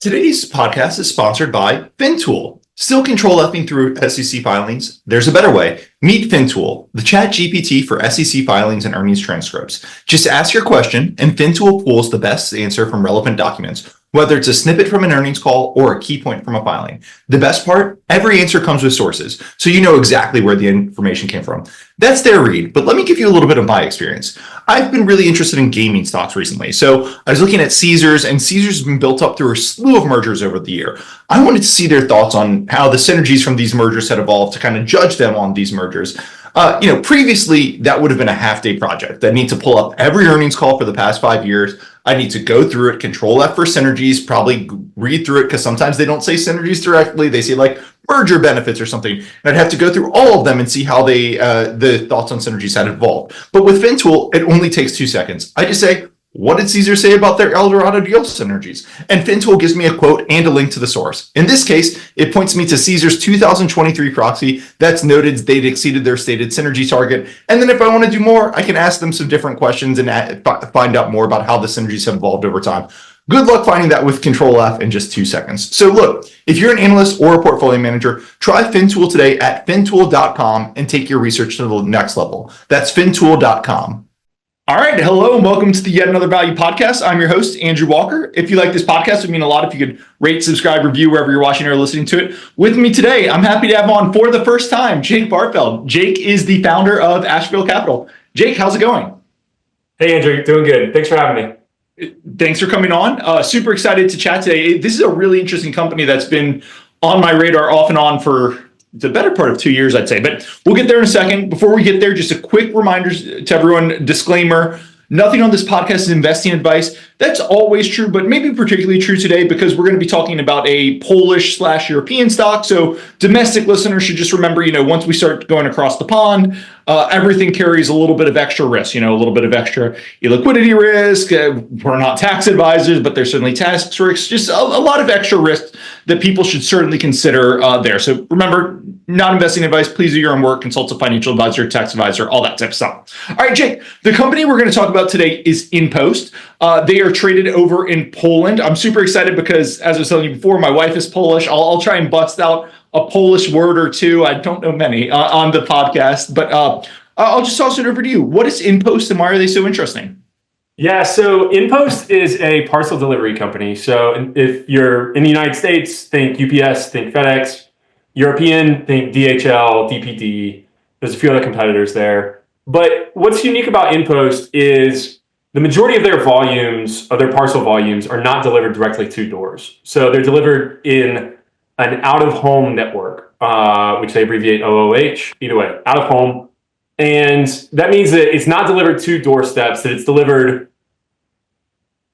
Today's podcast is sponsored by Fintool. Still control Fing through SEC filings? There's a better way. Meet Fintool, the ChatGPT for SEC filings and earnings transcripts. Just ask your question, and Fintool pulls the best answer from relevant documents, whether it's a snippet from an earnings call or a key point from a filing. The best part, every answer comes with sources, so you know exactly where the information came from. That's their read, but let me give you a little bit of my experience. I've been really interested in gaming stocks recently, so I was looking at Caesars, and Caesars has been built up through a slew of mergers over the year. I wanted to see their thoughts on how the synergies from these mergers had evolved to kind of judge them on these mergers. Previously, that would have been a half-day project. I need to pull up every earnings call for the past 5 years. I need to go through it, control F for synergies, probably read through it because sometimes they don't say synergies directly. They say like merger benefits or something. And I'd have to go through all of them and see how the thoughts on synergies had evolved. But with Fintool, it only takes 2 seconds. I just say, what did Caesar say about their Eldorado deal synergies? And Fintool gives me a quote and a link to the source. In this case, it points me to Caesar's 2023 proxy that's noted they'd exceeded their stated synergy target. And then if I want to do more, I can ask them some different questions and find out more about how the synergies have evolved over time. Good luck finding that with Control F in just 2 seconds. So look, if you're an analyst or a portfolio manager, try Fintool today at fintool.com and take your research to the next level. That's fintool.com. All right. Hello and welcome to the Yet Another Value podcast. I'm your host, Andrew Walker. If you like this podcast, it would mean a lot if you could rate, subscribe, review wherever you're watching or listening to it. With me today, I'm happy to have on for the first time, Jake Barfield. Jake is the founder of Asheville Capital. Jake, how's it going? Hey, Andrew. Doing good. Thanks for having me. Thanks for coming on. Super excited to chat today. This is a really interesting company that's been on my radar off and on for the better part of 2 years, I'd say, but we'll get there in a second. Before we get there, just a quick reminder to everyone, disclaimer, nothing on this podcast is investing advice. That's always true, but maybe particularly true today because we're going to be talking about a Polish/European stock. So domestic listeners should just remember, once we start going across the pond, everything carries a little bit of extra risk, a little bit of extra illiquidity risk. We're not tax advisors, but there's certainly tax risks, just a lot of extra risks that people should certainly consider there. So remember, not investing advice, please do your own work, consult a financial advisor, tax advisor, all that type of stuff. All right, Jake, the company we're going to talk about today is InPost. They are traded over in Poland. I'm super excited because, as I was telling you before, my wife is Polish. I'll try and bust out a Polish word or two. I don't know many on the podcast, but I'll just toss it over to you. What is InPost and why are they so interesting? Yeah, so InPost is a parcel delivery company. So if you're in the United States, think UPS, think FedEx. European, think DHL, DPD. There's a few other competitors there. But what's unique about InPost is the majority of their volumes, of their parcel volumes, are not delivered directly to doors. So they're delivered in an out-of-home network, which they abbreviate OOH, either way, out-of-home. And that means that it's not delivered to doorsteps, that it's delivered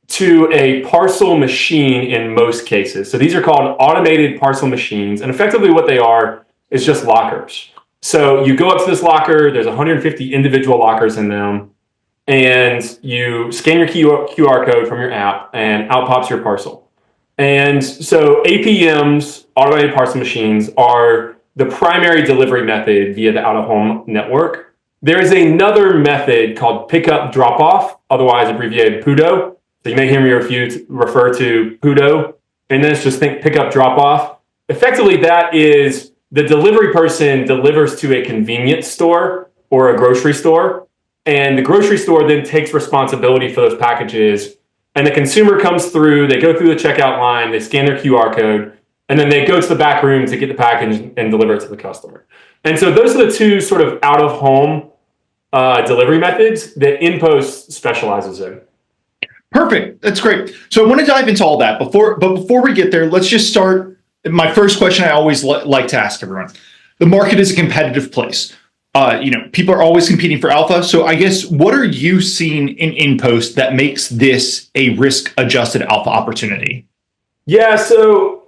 to a parcel machine in most cases. So these are called automated parcel machines. And effectively what they are is just lockers. So you go up to this locker, there's 150 individual lockers in them, and you scan your QR code from your app and out pops your parcel. And so APMs, automated parcel machines, are the primary delivery method via the out-of-home network. There is another method called pickup drop-off, otherwise abbreviated PUDO. So you may hear me refer to PUDO, and then it's just think pick up, drop off. Effectively, that is the delivery person delivers to a convenience store or a grocery store, and the grocery store then takes responsibility for those packages, and the consumer comes through, they go through the checkout line, they scan their QR code, and then they go to the back room to get the package and deliver it to the customer. And so those are the two sort of out-of-home delivery methods that InPost specializes in. Perfect. That's great. So I want to dive into all that. Before we get there, let's just start. My first question I always like to ask everyone. The market is a competitive place. People are always competing for alpha. So I guess what are you seeing in InPost that makes this a risk-adjusted alpha opportunity? Yeah, so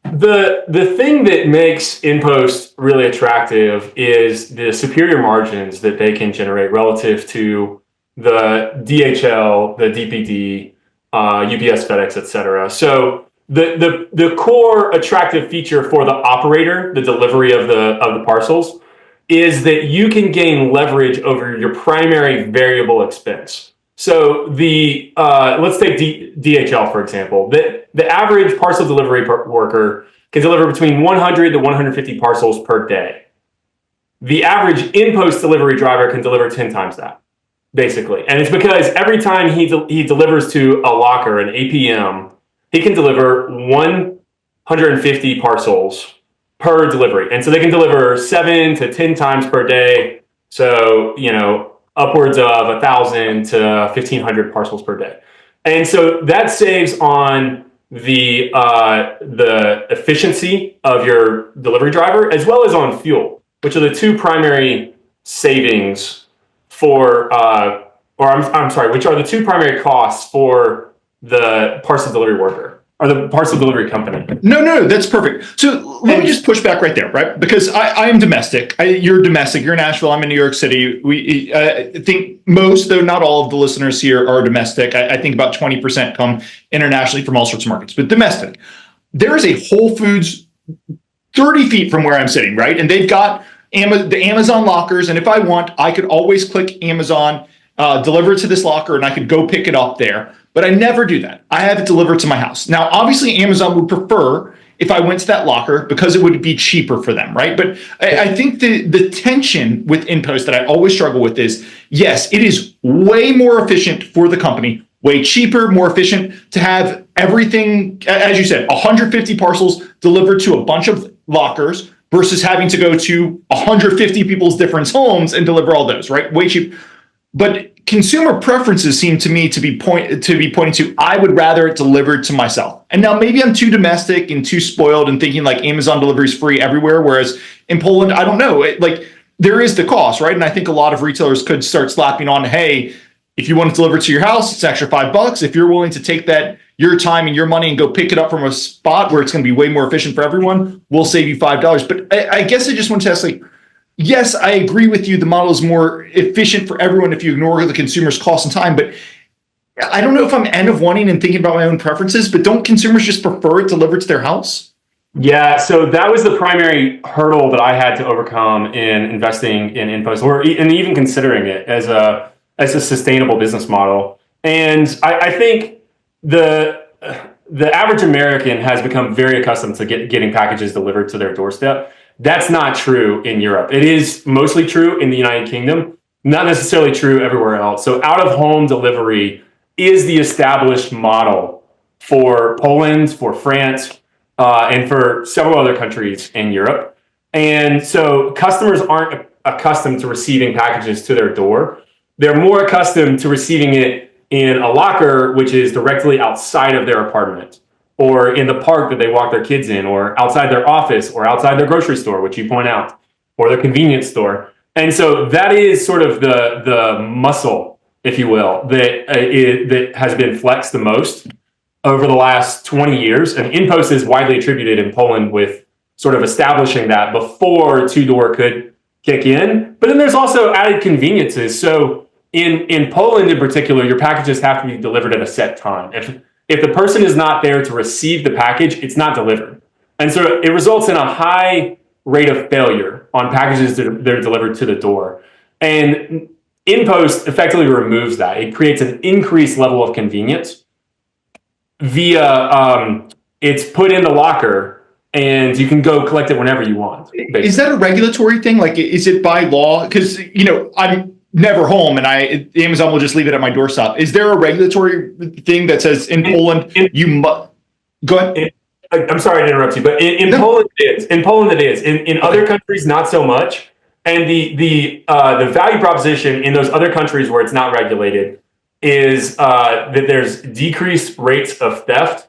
the thing that makes InPost really attractive is the superior margins that they can generate relative to the DHL, the DPD, UPS, FedEx, et cetera. So the core attractive feature for the operator, the delivery of the parcels, is that you can gain leverage over your primary variable expense. So let's take DHL, for example. That the average parcel delivery worker can deliver between 100 to 150 parcels per day. The average InPost delivery driver can deliver 10 times that, basically. And it's because every time he delivers to a locker, an APM, he can deliver 150 parcels per delivery. And so they can deliver 7 to 10 times per day. So, upwards of 1,000 to 1,500 parcels per day. And so that saves on the efficiency of your delivery driver, as well as on fuel, which are the two primary savings for, which are the two primary costs for the parcel delivery worker or the parcel delivery company. No, that's perfect. So let me just push back right there, right? Because I am domestic. You're domestic. You're in Asheville. I'm in New York City. We think most, though not all, of the listeners here are domestic. I think about 20% come internationally from all sorts of markets, but domestic. There is a Whole Foods 30 feet from where I'm sitting, right? And they've got the Amazon lockers. And if I want, I could always click Amazon, deliver it to this locker, and I could go pick it up there. But I never do that. I have it delivered to my house. Now, obviously, Amazon would prefer if I went to that locker because it would be cheaper for them, right? But I think the tension with InPost that I always struggle with is, yes, it is way more efficient for the company, way cheaper, more efficient to have everything, as you said, 150 parcels delivered to a bunch of lockers versus having to go to 150 people's different homes and deliver all those, right? Way cheap. But consumer preferences seem to me to be pointing to, I would rather it delivered to myself. And now maybe I'm too domestic and too spoiled and thinking like Amazon delivery is free everywhere. Whereas in Poland, I don't know, there is the cost, right? And I think a lot of retailers could start slapping on, hey, if you want to deliver to your house, it's extra $5. If you're willing to take that, your time and your money and go pick it up from a spot where it's going to be way more efficient for everyone, we'll save you $5. But I guess I just want to ask, yes, I agree with you. The model is more efficient for everyone if you ignore the consumer's cost and time. But I don't know if I'm end of wanting and thinking about my own preferences, but don't consumers just prefer it delivered to their house? Yeah, so that was the primary hurdle that I had to overcome in investing in InPost, and even considering it as a sustainable business model. And I think the average American has become very accustomed to getting packages delivered to their doorstep. That's not true in Europe. It is mostly true in the United Kingdom, not necessarily true everywhere else. So out-of-home delivery is the established model for Poland, for France, and for several other countries in Europe. And so customers aren't accustomed to receiving packages to their door. They're more accustomed to receiving it in a locker, which is directly outside of their apartment, or in the park that they walk their kids in, or outside their office, or outside their grocery store, which you point out, or their convenience store. And so that is sort of the muscle, if you will, that has been flexed the most over the last 20 years. And InPost is widely attributed in Poland with sort of establishing that before two-door could kick in. But then there's also added conveniences. So in Poland in particular, your packages have to be delivered at a set time. If the person is not there to receive the package, it's not delivered. And so it results in a high rate of failure on packages that are delivered to the door. And InPost effectively removes that. It creates an increased level of convenience via it's put in the locker and you can go collect it whenever you want. Basically. Is that a regulatory thing? Is it by law? Because, I'm never home and Amazon will just leave it at my doorstep. Is there a regulatory thing that says in Poland you must go ahead? I'm sorry to interrupt you, but in Poland it is. In Poland it is. In other countries, not so much. And the value proposition in those other countries where it's not regulated is that there's decreased rates of theft.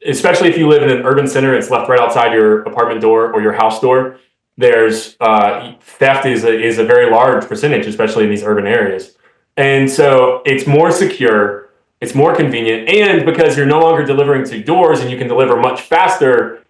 Especially if you live in an urban center, it's left right outside your apartment door or your house door. There's theft is a very large percentage, especially in these urban areas. And so it's more secure, it's more convenient, and because you're no longer delivering to doors and you can deliver much faster,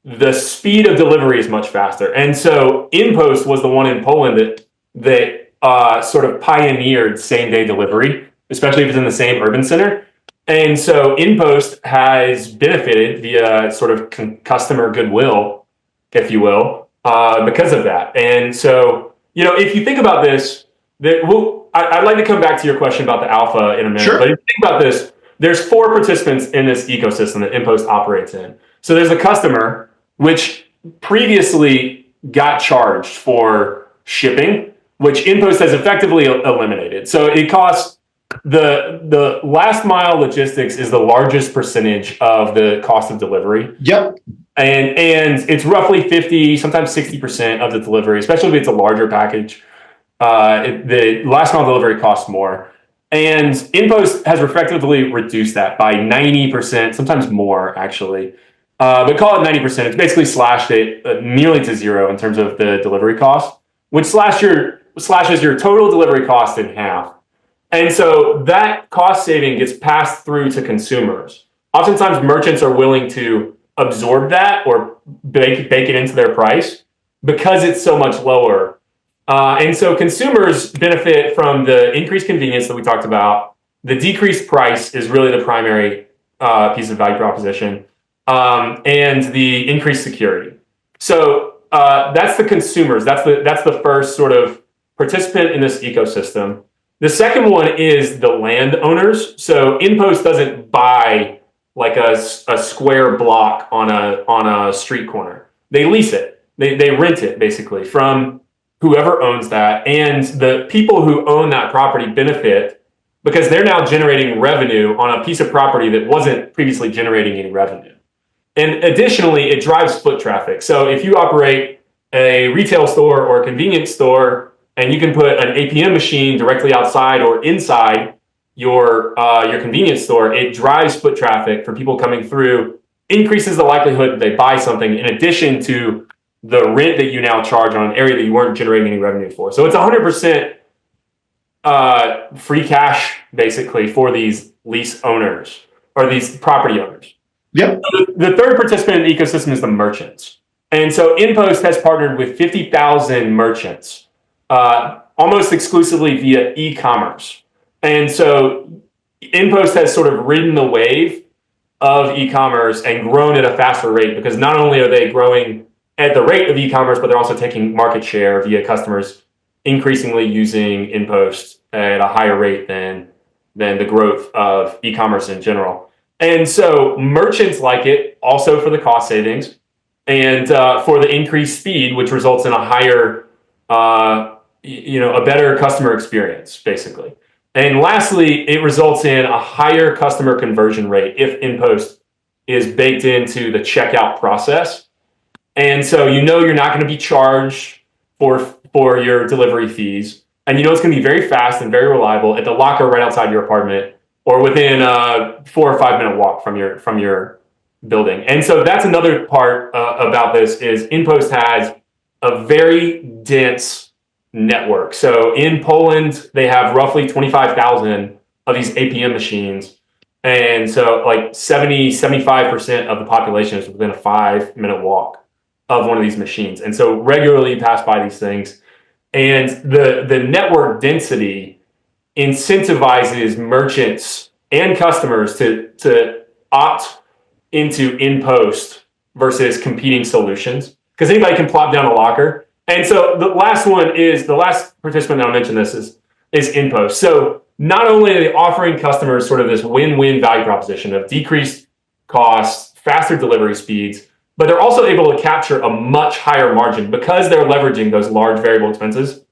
the speed of delivery is much faster. And so InPost was the one in Poland that sort of pioneered same-day delivery, especially if it's in the same urban center. And so InPost has benefited via sort of customer goodwill, if you will, because of that. And so, if you think about this, I'd like to come back to your question about the alpha in a minute. Sure. But if you think about this, there's four participants in this ecosystem that InPost operates in. So there's the customer, which previously got charged for shipping, which InPost has effectively eliminated. So it costs the last mile logistics is the largest percentage of the cost of delivery. Yep. And it's roughly 50, sometimes 60% of the delivery, especially if it's a larger package. The last mile delivery costs more. And InPost has effectively reduced that by 90%, sometimes more actually. But call it 90%. It's basically slashed it nearly to zero in terms of the delivery cost, which slashes your total delivery cost in half. And so that cost saving gets passed through to consumers. Oftentimes merchants are willing to absorb that or bake it into their price because it's so much lower. And so consumers benefit from the increased convenience that we talked about. The decreased price is really the primary piece of value proposition, and the increased security. So that's the consumers. That's the first sort of participant in this ecosystem. The second one is the landowners. So InPost doesn't buy like a square block on a street corner. They lease it. They rent it basically from whoever owns that. And the people who own that property benefit because they're now generating revenue on a piece of property that wasn't previously generating any revenue. And additionally, it drives foot traffic. So if you operate a retail store or a convenience store, and you can put an APM machine directly outside or inside your convenience store, it drives foot traffic from people coming through, increases the likelihood that they buy something in addition to the rent that you now charge on an area that you weren't generating any revenue for. So it's 100% free cash, basically, for these lease owners or these property owners. Yep. The third participant in the ecosystem is the merchants. And so InPost has partnered with 50,000 merchants, almost exclusively via e-commerce. And so InPost has sort of ridden the wave of e-commerce and grown at a faster rate because not only are they growing at the rate of e-commerce, but they're also taking market share via customers increasingly using InPost at a higher rate than the growth of e-commerce in general. And so merchants like it also for the cost savings and for the increased speed, which results in a higher, a better customer experience, basically. And lastly, it results in a higher customer conversion rate if InPost is baked into the checkout process. And so you're not going to be charged for your delivery fees. And it's going to be very fast and very reliable at the locker right outside your apartment or within a 4 or 5 minute walk from your building. And so that's another part about this is InPost has a very dense network. So in Poland, they have roughly 25,000 of these APM machines. And so like 75% of the population is within a 5 minute walk of one of these machines. And so regularly pass by these things. And the network density incentivizes merchants and customers to opt into InPost versus competing solutions because anybody can plop down a locker. And so the last participant that I'll mention this is InPost. So not only are they offering customers sort of this win-win value proposition of decreased costs, faster delivery speeds, but they're also able to capture a much higher margin because they're leveraging those large variable expenses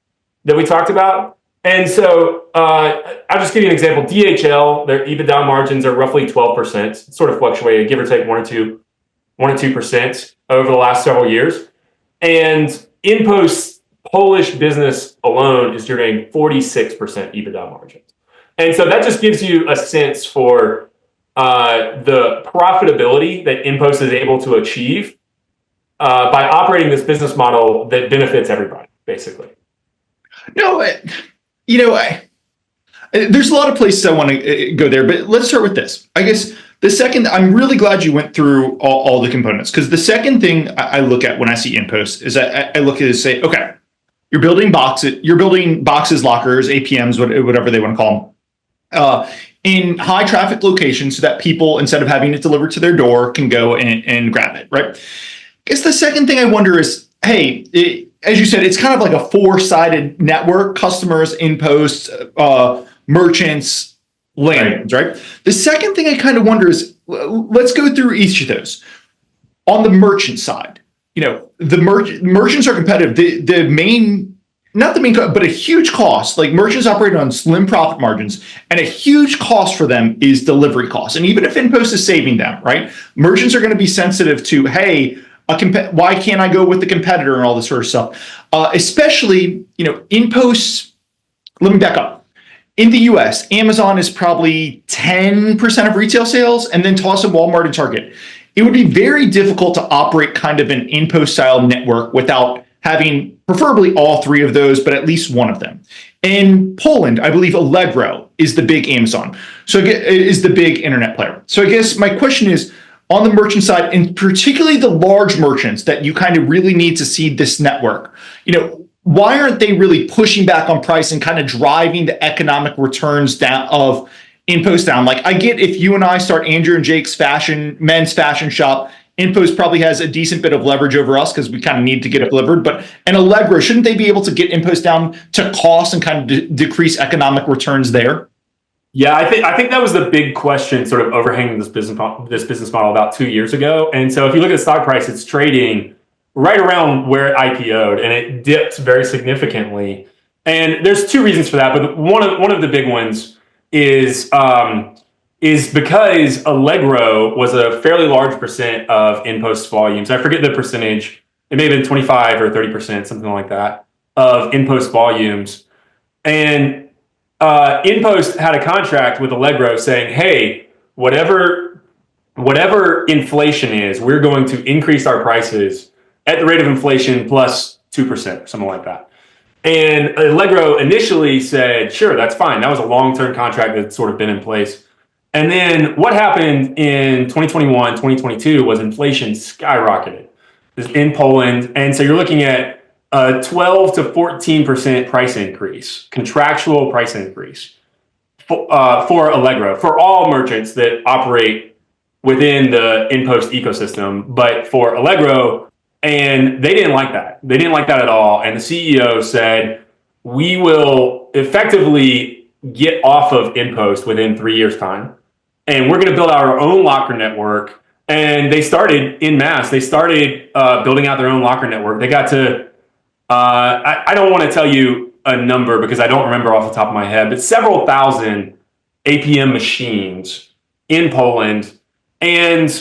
that we talked about. And so I'll just give you an example. DHL, their EBITDA margins are roughly 12%, sort of fluctuated, give or take 1 or 2% over the last several years. And InPost's Polish business alone is generating 46% EBITDA margins. And so that just gives you a sense for the profitability that InPost is able to achieve by operating this business model that benefits everybody, basically. No, there's a lot of places I want to go there, but let's start with this. I guess the second, I'm really glad you went through all the components because the second thing I look at when I see InPost is I look at it and say, okay, you're building boxes, lockers, APMs, whatever they want to call them, in high traffic locations so that people, instead of having it delivered to their door, can go and grab it, right? I guess the second thing I wonder is, hey, as you said, it's kind of like a four-sided network: customers, InPost, merchants, landlords, right? The second thing I kind of wonder is, let's go through each of those. On the merchant side, the merchants are competitive. The main, not the main, but a huge cost, like merchants operate on slim profit margins, and a huge cost for them is delivery costs. And even if InPost is saving them, right, merchants are going to be sensitive to, hey, why can't I go with the competitor and all this sort of stuff? Especially, InPost, let me back up. In the US, Amazon is probably 10% of retail sales, and then toss in Walmart and Target. It would be very difficult to operate kind of an InPost style network without having preferably all three of those, but at least one of them. In Poland, I believe Allegro is the big Amazon, so is the big internet player. So I guess my question is, on the merchant side, and particularly the large merchants that you kind of really need to seed this network, why aren't they really pushing back on price and kind of driving the economic returns down of InPost down? Like, I get if you and I start Andrew and Jake's men's fashion shop, InPost probably has a decent bit of leverage over us because we kind of need to get it delivered. But an Allegro, shouldn't they be able to get InPost down to cost and kind of decrease economic returns there? Yeah, I think that was the big question sort of overhanging this business model about 2 years ago. And so if you look at the stock price, it's trading right around where it IPO'd, and it dipped very significantly. And there's two reasons for that, but one of the big ones is because Allegro was a fairly large percent of InPost volumes. I forget the percentage. It may have been 25 or 30%, something like that, of InPost volumes. And InPost had a contract with Allegro saying, hey, whatever inflation is, we're going to increase our prices at the rate of inflation plus 2%, something like that. And Allegro initially said, sure, that's fine. That was a long-term contract that's sort of been in place. And then what happened in 2021, 2022 was inflation skyrocketed in Poland. And so you're looking at a 12 to 14% price increase, contractual price increase for Allegro, for all merchants that operate within the InPost ecosystem, but for Allegro. And they didn't like that. They didn't like that at all. And the CEO said, we will effectively get off of InPost within 3 years' time. And we're going to build our own locker network. And they started in mass. They started building out their own locker network. They got to, I don't want to tell you a number because I don't remember off the top of my head, but several thousand APM machines in Poland. And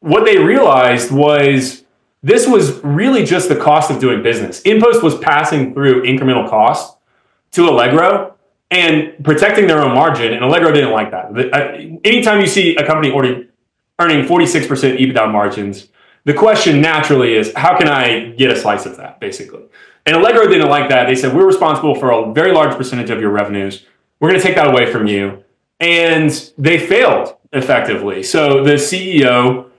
what they realized was, this was really just the cost of doing business. InPost was passing through incremental cost to Allegro and protecting their own margin, and Allegro didn't like that. Anytime you see a company earning 46% EBITDA margins, the question naturally is, how can I get a slice of that, basically? And Allegro didn't like that. They said, we're responsible for a very large percentage of your revenues. We're going to take that away from you. And they failed effectively. So the CEO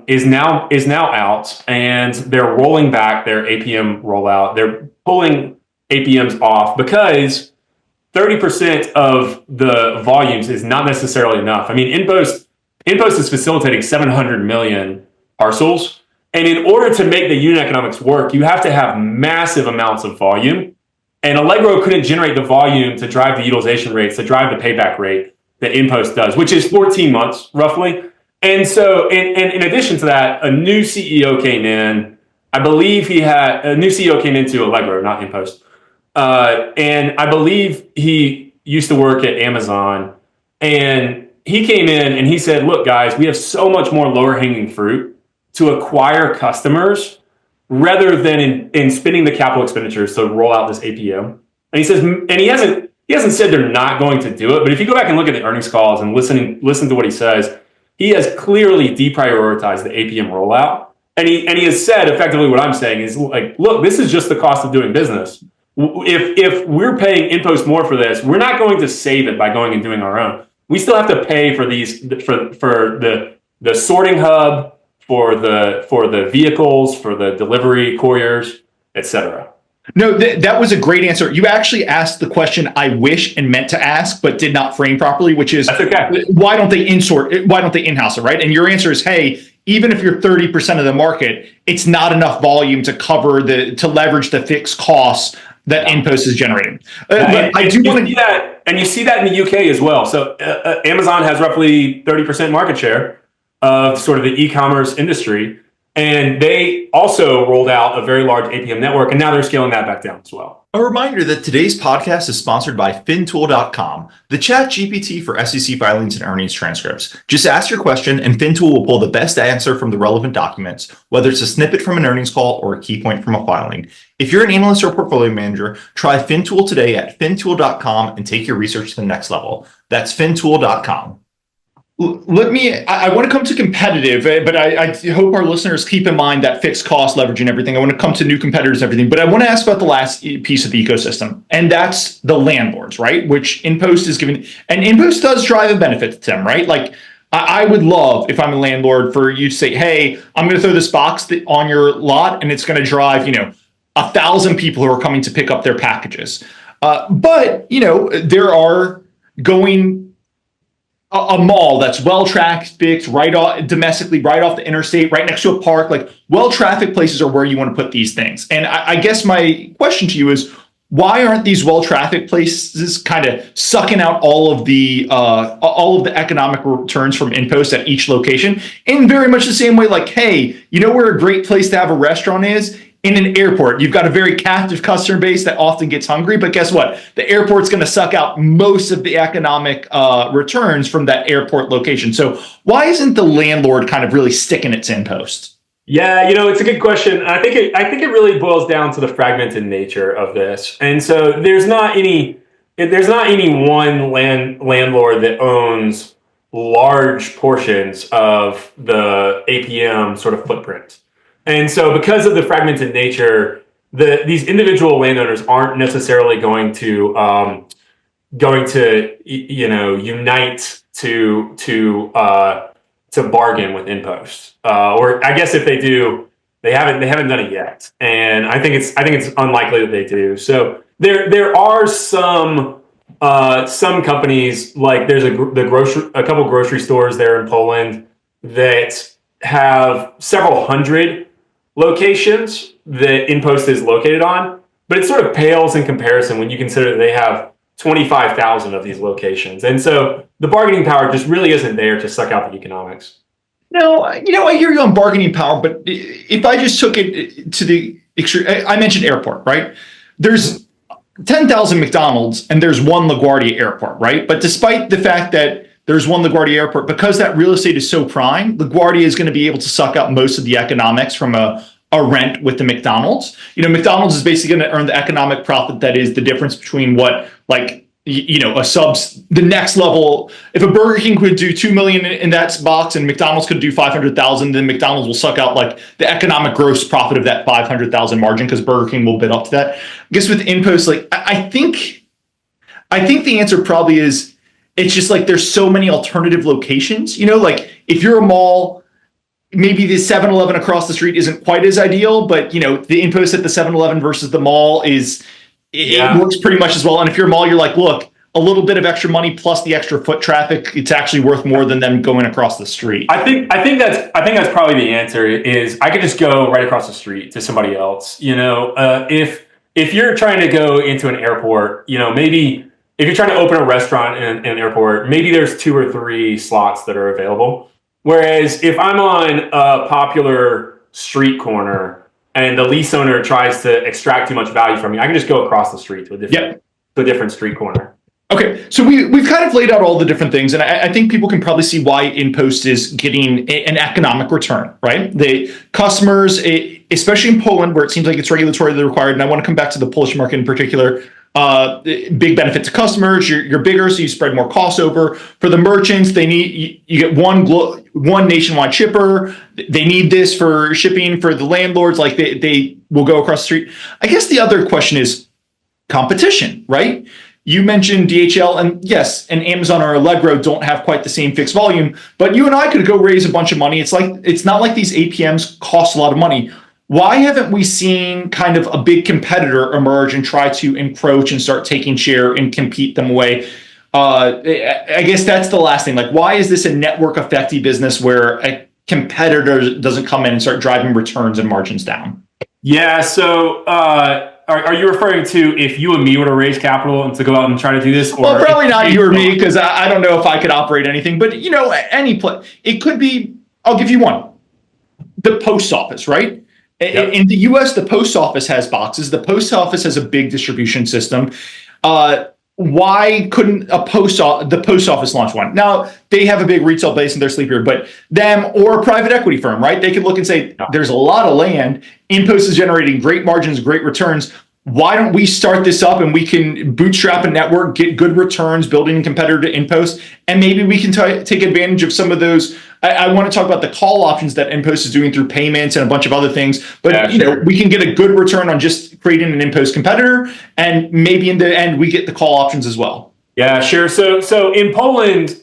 is now out, and they're rolling back their APM rollout. They're pulling APMs off because 30% of the volumes is not necessarily enough. I mean, InPost is facilitating 700 million parcels, and in order to make the unit economics work, you have to have massive amounts of volume. And Allegro couldn't generate the volume to drive the utilization rates, to drive the payback rate that InPost does, which is 14 months roughly. And so, in addition to that, a new CEO came in. I believe a new CEO came into Allegro, not InPost. And I believe he used to work at Amazon. And he came in and he said, look, guys, we have so much more lower hanging fruit to acquire customers rather than in spending the capital expenditures to roll out this APM. And he says, and he hasn't said they're not going to do it, but if you go back and look at the earnings calls and listen to what he says, he has clearly deprioritized the APM rollout. And he has said effectively what I'm saying is, like, look, this is just the cost of doing business. If we're paying InPost more for this, we're not going to save it by going and doing our own. We still have to pay for the sorting hub, for the vehicles, for the delivery couriers, etc. No, that was a great answer. You actually asked the question I wish and meant to ask, but did not frame properly, which is, okay, why don't they in-house it, right? And your answer is, hey, even if you're 30% of the market, it's not enough volume to leverage the fixed costs that InPost is generating. But I do want to see that, and you see that in the UK as well. So Amazon has roughly 30% market share of sort of the e-commerce industry, and they also rolled out a very large APM network, and now they're scaling that back down as well. A reminder that today's podcast is sponsored by Fintool.com, the ChatGPT for SEC filings and earnings transcripts. Just ask your question and Fintool will pull the best answer from the relevant documents, whether it's a snippet from an earnings call or a key point from a filing. If you're an analyst or portfolio manager, try Fintool today at Fintool.com and take your research to the next level. That's Fintool.com. I want to come to competitive, but I hope our listeners keep in mind that fixed cost leverage and everything. I want to come to new competitors and everything, but I want to ask about the last piece of the ecosystem, and that's the landlords, right? Which InPost is giving, and InPost does drive a benefit to them, right? Like I would love, if I'm a landlord, for you to say, hey, I'm going to throw this box on your lot and it's going to drive, 1,000 people who are coming to pick up their packages. But there are going a mall that's well-trafficked, right off domestically, right off the interstate, right next to a park. Like well-trafficked places are where you want to put these things. And I guess my question to you is, why aren't these well-trafficked places kind of sucking out all of the economic returns from InPost at each location? In very much the same way, like, hey, where a great place to have a restaurant is? In an airport. You've got a very captive customer base that often gets hungry, but guess what? The airport's going to suck out most of the economic returns from that airport location. So why isn't the landlord kind of really sticking its InPost? Yeah, it's a good question. I think it really boils down to the fragmented nature of this. And so there's not any one landlord that owns large portions of the APM sort of footprint. And so because of the fragmented nature, these individual landowners aren't necessarily going to unite to bargain with InPost. Or I guess if they do, they haven't done it yet. And I think it's unlikely that they do. So there are some companies, like there's a couple grocery stores there in Poland that have several hundred locations that InPost is located on, but it sort of pales in comparison when you consider that they have 25,000 of these locations. And so the bargaining power just really isn't there to suck out the economics. No, I hear you on bargaining power, but if I just took it to the extreme, I mentioned airport, right? There's 10,000 McDonald's and there's one LaGuardia airport, right? But despite the fact that there's one LaGuardia airport, because that real estate is so prime, LaGuardia is going to be able to suck out most of the economics from a rent with the McDonald's. McDonald's is basically going to earn the economic profit that is the difference between what, like, the next level. If a Burger King could do $2 million in that box and McDonald's could do 500,000, then McDonald's will suck out like the economic gross profit of that 500,000 margin because Burger King will bid up to that. I guess with InPost, like I think the answer probably is, it's just like there's so many alternative locations. Like if you're a mall, maybe the 7-Eleven across the street isn't quite as ideal, but the InPost at the 7-Eleven versus the mall it works pretty much as well. And if you're a mall, you're like, look, a little bit of extra money plus the extra foot traffic, it's actually worth more than them going across the street. I think that's probably the answer. Is I could just go right across the street to somebody else. If you're trying to go into an airport, maybe. If you're trying to open a restaurant in an airport, maybe there's 2 or 3 slots that are available. Whereas if I'm on a popular street corner and the lease owner tries to extract too much value from me, I can just go across the street to a different street corner. Okay, so we've kind of laid out all the different things, and I think people can probably see why InPost is getting an economic return, right? The customers, especially in Poland, where it seems like it's regulatorily required, and I want to come back to the Polish market in particular. Big benefit to customers. You're bigger, so you spread more costs over. For the merchants, you get one nationwide shipper. They need this for shipping. For the landlords, like they will go across the street. I guess the other question is competition, right? You mentioned DHL, and yes, and Amazon or Allegro don't have quite the same fixed volume, but you and I could go raise a bunch of money. It's not like these APMs cost a lot of money. Why haven't we seen kind of a big competitor emerge and try to encroach and start taking share and compete them away? I guess that's the last thing. Like, why is this a network effecty business where a competitor doesn't come in and start driving returns and margins down? Yeah, so are you referring to if you and me were to raise capital and to go out and try to do this? Or Well, probably not you or me, because I don't know if I could operate anything, but any place. It could be, I'll give you one. The post office, right? Yep. In the US, the post office has boxes. The post office has a big distribution system. Why couldn't the post office launch one? Now, they have a big retail base and they're sleepier, but them or a private equity firm, right? They could look and say, there's a lot of land. InPost is generating great margins, great returns. Why don't we start this up and we can bootstrap a network, get good returns, building a competitor to InPost, and maybe we can take advantage of some of those. I want to talk about the call options that InPost is doing through payments and a bunch of other things, but we can get a good return on just creating an InPost competitor, and maybe in the end we get the call options as well. Yeah, sure. So in Poland,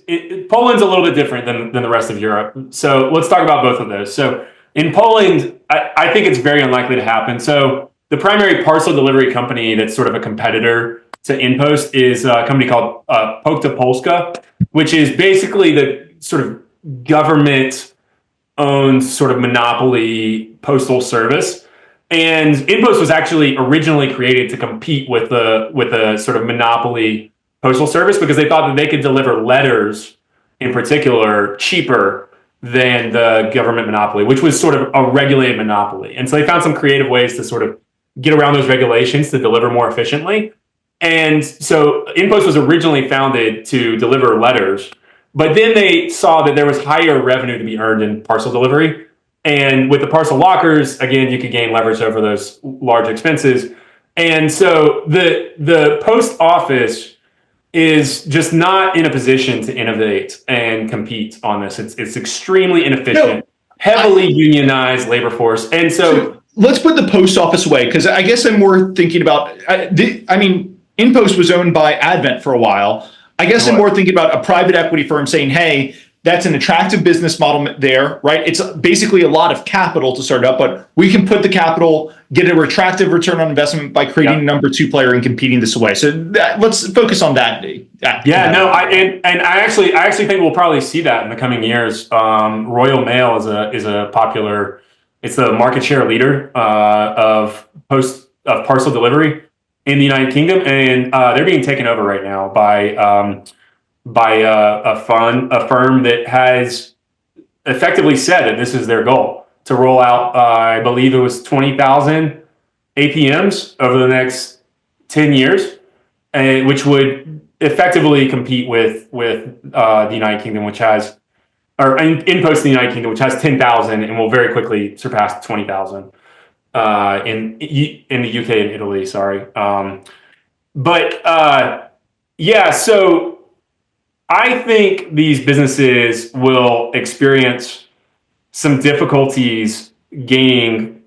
Poland's a little bit different than the rest of Europe. So let's talk about both of those. So in Poland, I think it's very unlikely to happen. So the primary parcel delivery company that's sort of a competitor to InPost is a company called Poczta Polska, which is basically the sort of government-owned sort of monopoly postal service. And InPost was actually originally created to compete with the sort of monopoly postal service because they thought that they could deliver letters in particular cheaper than the government monopoly, which was sort of a regulated monopoly. And so they found some creative ways to sort of get around those regulations to deliver more efficiently. And so InPost was originally founded to deliver letters, but then they saw that there was higher revenue to be earned in parcel delivery. And with the parcel lockers, again, you could gain leverage over those large expenses. And so the post office is just not in a position to innovate and compete on this. It's extremely inefficient, heavily unionized labor force. And so let's put the post office away, because I guess I'm more thinking about, InPost was owned by Advent for a while. I guess I'm more thinking about a private equity firm saying, hey, that's an attractive business model there, right? It's basically a lot of capital to start up, but we can put the capital, get a attractive return on investment by creating a number two player and competing this away. So let's focus on that. I actually think we'll probably see that in the coming years. Royal Mail is a popular, it's the market share leader of parcel delivery in the United Kingdom, and they're being taken over right now by a firm that has effectively said that this is their goal, to roll out, I believe it was 20,000 APMs over the next 10 years, which would effectively compete with the United Kingdom, which has, or InPost in the United Kingdom, which has 10,000 and will very quickly surpass 20,000 in the UK and Italy. Sorry. So I think these businesses will experience some difficulties gaining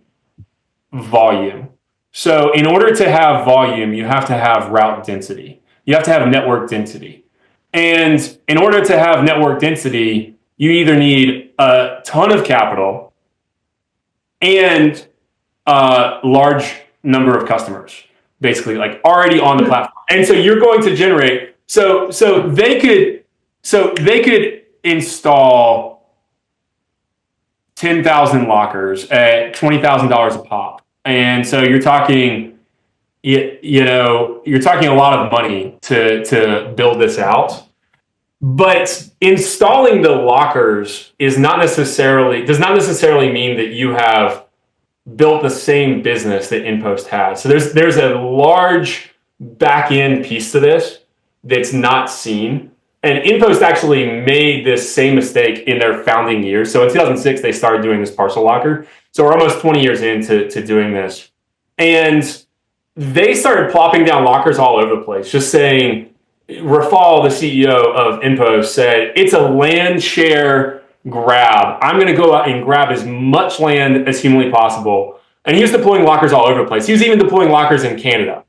volume. So in order to have volume, you have to have route density. You have to have network density. And in order to have network density, you either need a ton of capital and a large number of customers, basically, like already on the platform. And so you're going to generate, so they could install 10,000 lockers at $20,000 a pop. And so you're talking, you're talking a lot of money to build this out. But installing the lockers does not necessarily mean that you have built the same business that InPost has. So there's a large back end piece to this that's not seen. And InPost actually made this same mistake in their founding years. So in 2006, they started doing this parcel locker. So we're almost 20 years into doing this. And they started plopping down lockers all over the place, just saying, Rafal, the CEO of InPost, said, it's a land share grab. I'm going to go out and grab as much land as humanly possible. And he was deploying lockers all over the place. He was even deploying lockers in Canada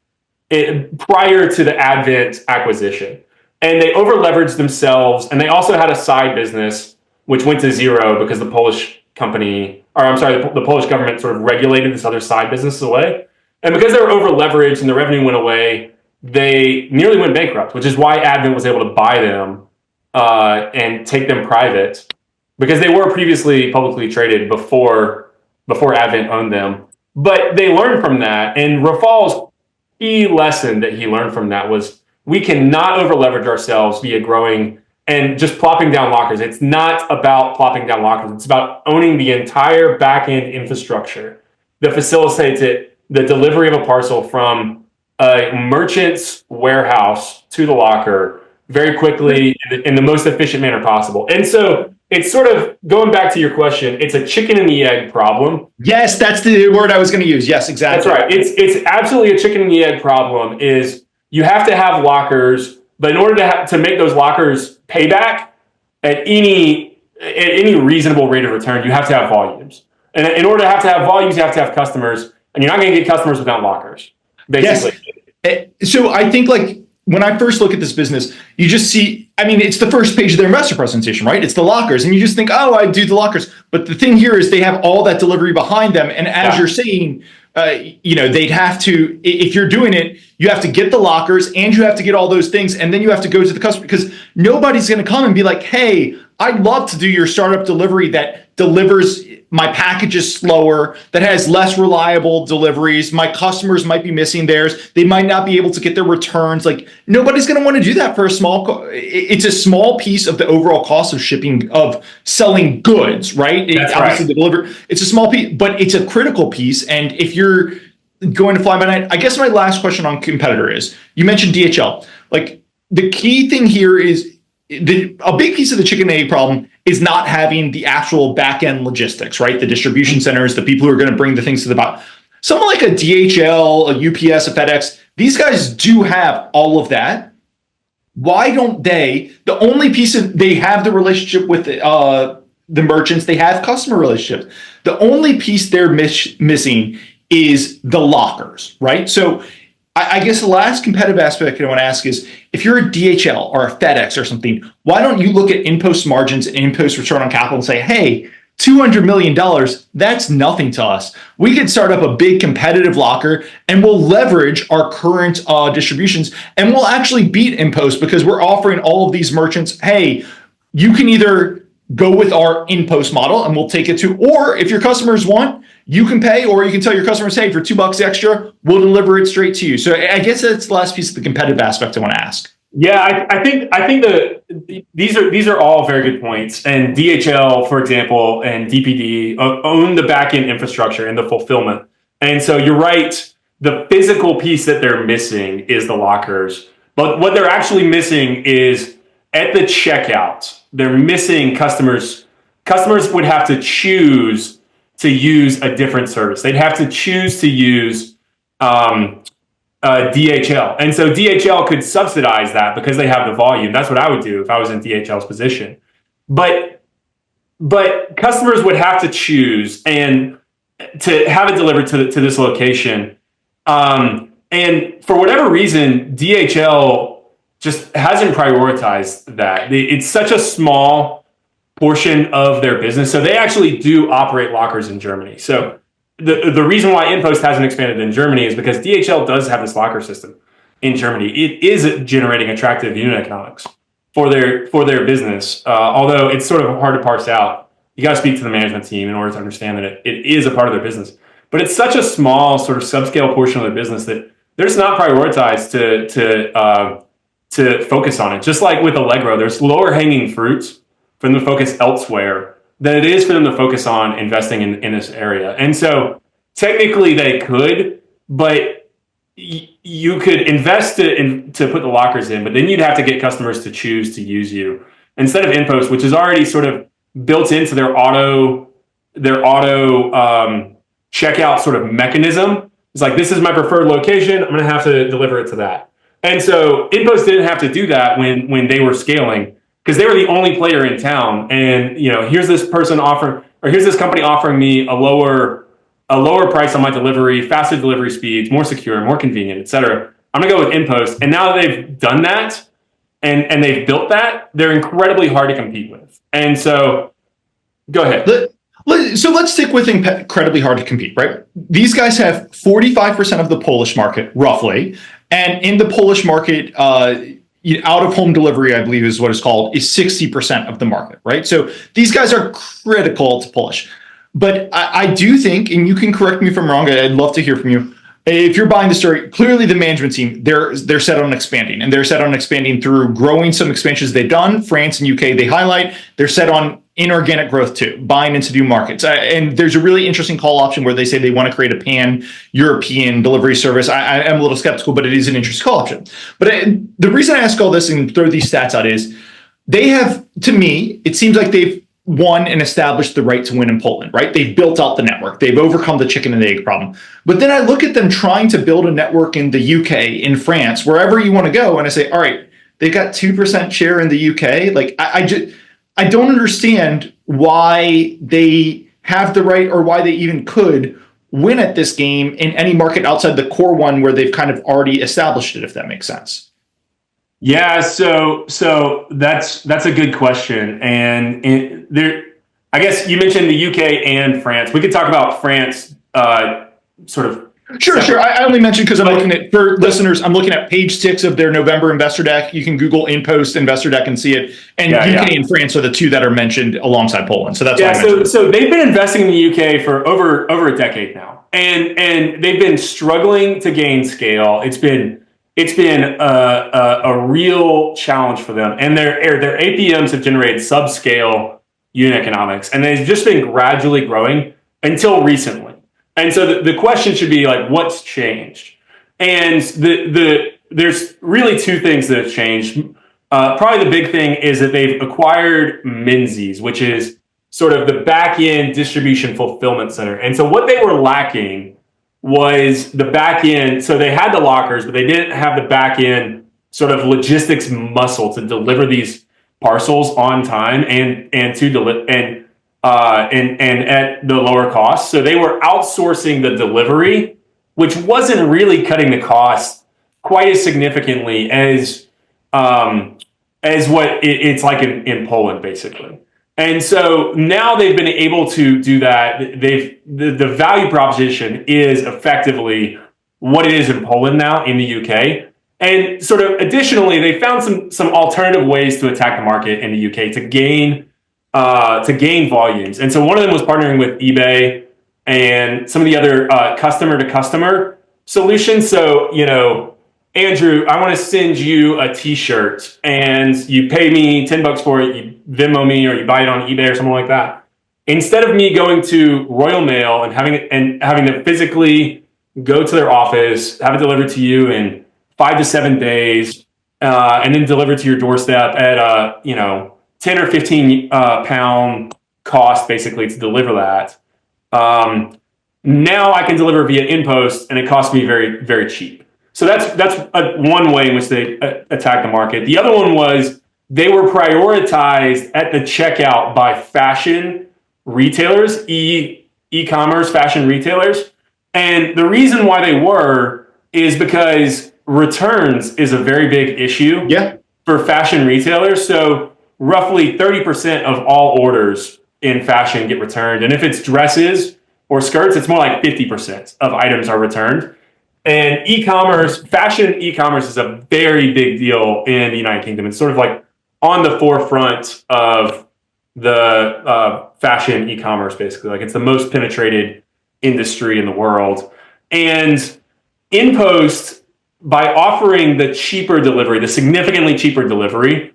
prior to the Advent acquisition. And they over-leveraged themselves. And they also had a side business, which went to zero because the Polish company, or I'm sorry, the Polish government sort of regulated this other side business away. And because they were over-leveraged and the revenue went away, they nearly went bankrupt, which is why Advent was able to buy them and take them private, because they were previously publicly traded before Advent owned them. But they learned from that. And Rafal's key lesson that he learned from that was we cannot over leverage ourselves via growing and just plopping down lockers. It's not about plopping down lockers. It's about owning the entire back end infrastructure that facilitates it, the delivery of a parcel from a merchant's warehouse to the locker very quickly in the most efficient manner possible. And so it's sort of going back to your question, it's a chicken and the egg problem. Yes, that's the word I was going to use. Yes, exactly. That's right. It's absolutely a chicken and the egg problem. Is you have to have lockers, but in order to make those lockers pay back at any reasonable rate of return, you have to have volumes. And in order to have volumes, you have to have customers, and you're not going to get customers without lockers, basically. Yes. So I think like when I first look at this business, you just see, I mean, it's the first page of their investor presentation, right? It's the lockers. And you just think, oh, I do the lockers. But the thing here is they have all that delivery behind them. And as you're saying, they'd have to, if you're doing it, you have to get the lockers and you have to get all those things. And then you have to go to the customer because nobody's going to come and be like, hey, I'd love to do your startup delivery that delivers my packages slower, that has less reliable deliveries. My customers might be missing theirs. They might not be able to get their returns. Like nobody's going to want to do that for a it's a small piece of the overall cost of shipping, of selling goods, right? Obviously the deliver, it's a small piece, but it's a critical piece. And if you're going to fly by night, I guess my last question on competitor is, you mentioned DHL. Like the key thing here is, a big piece of the chicken and egg problem is not having the actual back-end logistics, right? The distribution centers, the people who are going to bring the things to the bottom. Someone like a DHL, a UPS, a FedEx, these guys do have all of that. Why don't they? The only piece of, they have the relationship with the merchants, they have customer relationships. The only piece they're missing is the lockers, right? So I guess the last competitive aspect I want to ask is, if you're a DHL or a FedEx or something, why don't you look at InPost margins and InPost return on capital and say, hey, $200 million, that's nothing to us. We could start up a big competitive locker and we'll leverage our current distributions and we'll actually beat InPost because we're offering all of these merchants, hey, you can either go with our InPost model and we'll take it to, or if your customers want, you can pay, or you can tell your customers, hey, for $2 extra, we'll deliver it straight to you. So I guess that's the last piece of the competitive aspect I want to ask. Yeah, I think these are all very good points. And DHL, for example, and DPD own the back-end infrastructure and the fulfillment. And so you're right, the physical piece that they're missing is the lockers. But what they're actually missing is at the checkout, they're missing customers. Customers would have to choose to use a different service. They'd have to choose to use DHL. And so DHL could subsidize that because they have the volume. That's what I would do if I was in DHL's position. But customers would have to choose and to have it delivered to this location. And for whatever reason, DHL just hasn't prioritized that. It's such a small portion of their business. So they actually do operate lockers in Germany. So the reason why InPost hasn't expanded in Germany is because DHL does have this locker system in Germany. It is generating attractive unit economics for their business. Although it's sort of hard to parse out. You got to speak to the management team in order to understand that it is a part of their business. But it's such a small sort of subscale portion of their business that they're just not prioritized to focus on it. Just like with Allegro, there's lower hanging fruits for them to focus elsewhere than it is for them to focus on investing in this area. And so technically they could, but you could invest to put the lockers in, but then you'd have to get customers to choose to use you instead of InPost, which is already sort of built into their auto checkout sort of mechanism. It's like, this is my preferred location. I'm going to have to deliver it to that. And so InPost didn't have to do that when they were scaling, because they were the only player in town. And here's this person here's this company offering me a lower price on my delivery, faster delivery speeds, more secure, more convenient, et cetera. I'm gonna go with InPost. And now that they've done that and they've built that, they're incredibly hard to compete with. And so, go ahead. So let's stick with incredibly hard to compete, right? These guys have 45% of the Polish market, roughly. And in the Polish market, out-of-home delivery, I believe is what it's called, is 60% of the market, right? So these guys are critical to Polish. But I do think, and you can correct me if I'm wrong, I'd love to hear from you. If you're buying the story, clearly the management team, they're set on expanding, and they're set on expanding through growing some expansions they've done. France and UK, they highlight. They're set on inorganic growth too, buying into new markets. And there's a really interesting call option where they say they want to create a pan-European delivery service. I am a little skeptical, but it is an interesting call option. But the reason I ask all this and throw these stats out is they have, to me, it seems like they've won and established the right to win in Poland, right? They've built out the network. They've overcome the chicken and egg problem. But then I look at them trying to build a network in the UK, in France, wherever you want to go. And I say, all right, they've got 2% share in the UK. Like, I don't understand why they have the right or why they even could win at this game in any market outside the core one where they've kind of already established it, if that makes sense. Yeah, so that's a good question, and there, I guess you mentioned the UK and France. We could talk about France, sort of. Sure. I only mentioned because I'm looking at, for listeners, I'm looking at page 6 of their November investor deck. You can Google InPost investor deck and see it. And UK and France are the two that are mentioned alongside Poland. So that's why I mentioned. So they've been investing in the UK for over a decade now, and they've been struggling to gain scale. It's been a real challenge for them, and their APMs have generated subscale unit economics, and they've just been gradually growing until recently. And so the question should be like, what's changed? And there's really two things that have changed. Probably the big thing is that they've acquired Menzies, which is sort of the back-end distribution fulfillment center. And so what they were lacking was the back end. So they had the lockers, but they didn't have the back end sort of logistics muscle to deliver these parcels on time and at the lower cost. So they were outsourcing the delivery, which wasn't really cutting the cost quite as significantly as what it's like in Poland, basically. And so now they've been able to do that. The value proposition is effectively what it is in Poland now in the UK. And sort of additionally, they found some alternative ways to attack the market in the UK to gain volumes. And so one of them was partnering with eBay and some of the other customer to customer solutions. So, Andrew, I want to send you a t-shirt and you pay me $10 for it, you Venmo me, or you buy it on eBay or something like that. Instead of me going to Royal Mail and having to physically go to their office, have it delivered to you in 5 to 7 days, and then delivered to your doorstep at a 10 or 15 pound cost basically to deliver that. Now I can deliver via InPost and it costs me very, very cheap. So that's one way in which they attack the market. The other one was they were prioritized at the checkout by fashion retailers, e-commerce fashion retailers. And the reason why they were is because returns is a very big issue for fashion retailers. So roughly 30% of all orders in fashion get returned. And if it's dresses or skirts, it's more like 50% of items are returned. And fashion e-commerce is a very big deal in the United Kingdom. It's sort of like on the forefront of the fashion e-commerce, basically. Like it's the most penetrated industry in the world. And InPost, by offering the significantly cheaper delivery,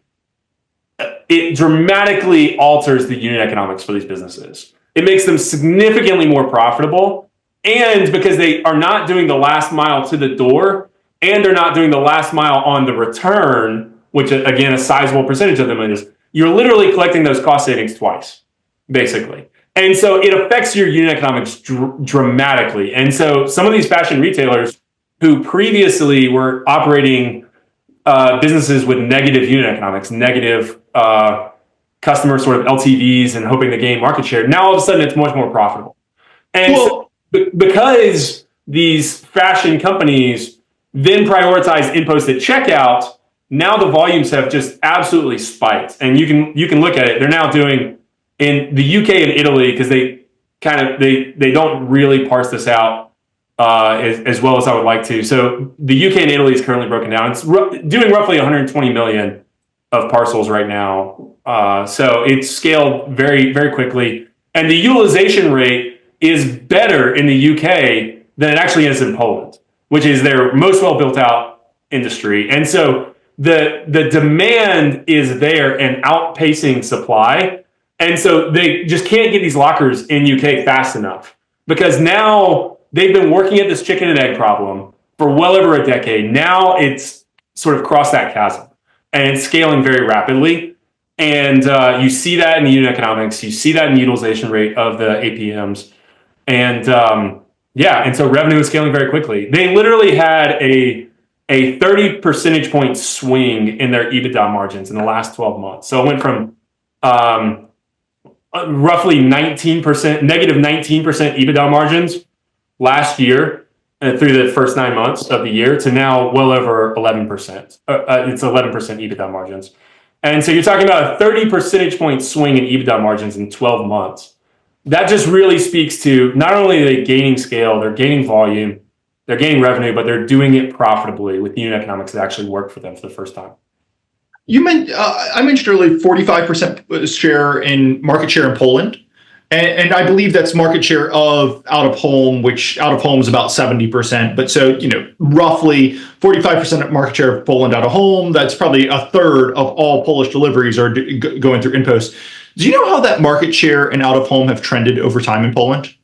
it dramatically alters the unit economics for these businesses. It makes them significantly more profitable. And because they are not doing the last mile to the door, and they're not doing the last mile on the return, which again, a sizable percentage of them is, you're literally collecting those cost savings twice, basically. And so it affects your unit economics dramatically. And so some of these fashion retailers who previously were operating businesses with negative unit economics, negative customer sort of LTVs and hoping to gain market share, now all of a sudden it's much more profitable. And so because these fashion companies then prioritize InPost at checkout, now the volumes have just absolutely spiked. And you can look at it. They're now doing in the UK and Italy, because they don't really parse this out as well as I would like to. So the UK and Italy is currently broken down. It's doing roughly 120 million of parcels right now. So it's scaled very, very quickly. And the utilization rate is better in the UK than it actually is in Poland, which is their most well built out industry. And so the demand is there and outpacing supply. And so they just can't get these lockers in UK fast enough, because now they've been working at this chicken and egg problem for well over a decade. Now it's sort of crossed that chasm and it's scaling very rapidly. And you see that in the unit economics, you see that in the utilization rate of the APMs. And and so revenue is scaling very quickly. They literally had a 30 percentage point swing in their EBITDA margins in the last 12 months. So it went from roughly 19%, negative 19% EBITDA margins last year through the first 9 months of the year to now well over 11%. It's 11% EBITDA margins. And so you're talking about a 30 percentage point swing in EBITDA margins in 12 months. That just really speaks to not only are they gaining scale, they're gaining volume, they're gaining revenue, but they're doing it profitably with unit economics that actually work for them for the first time. I mentioned earlier 45% share in market share in Poland. And I believe that's market share of out of home, which out of home is about 70%. But so, roughly 45% market share of Poland out of home. That's probably a third of all Polish deliveries are going through InPost. Do you know how that market share and out of home have trended over time in Poland?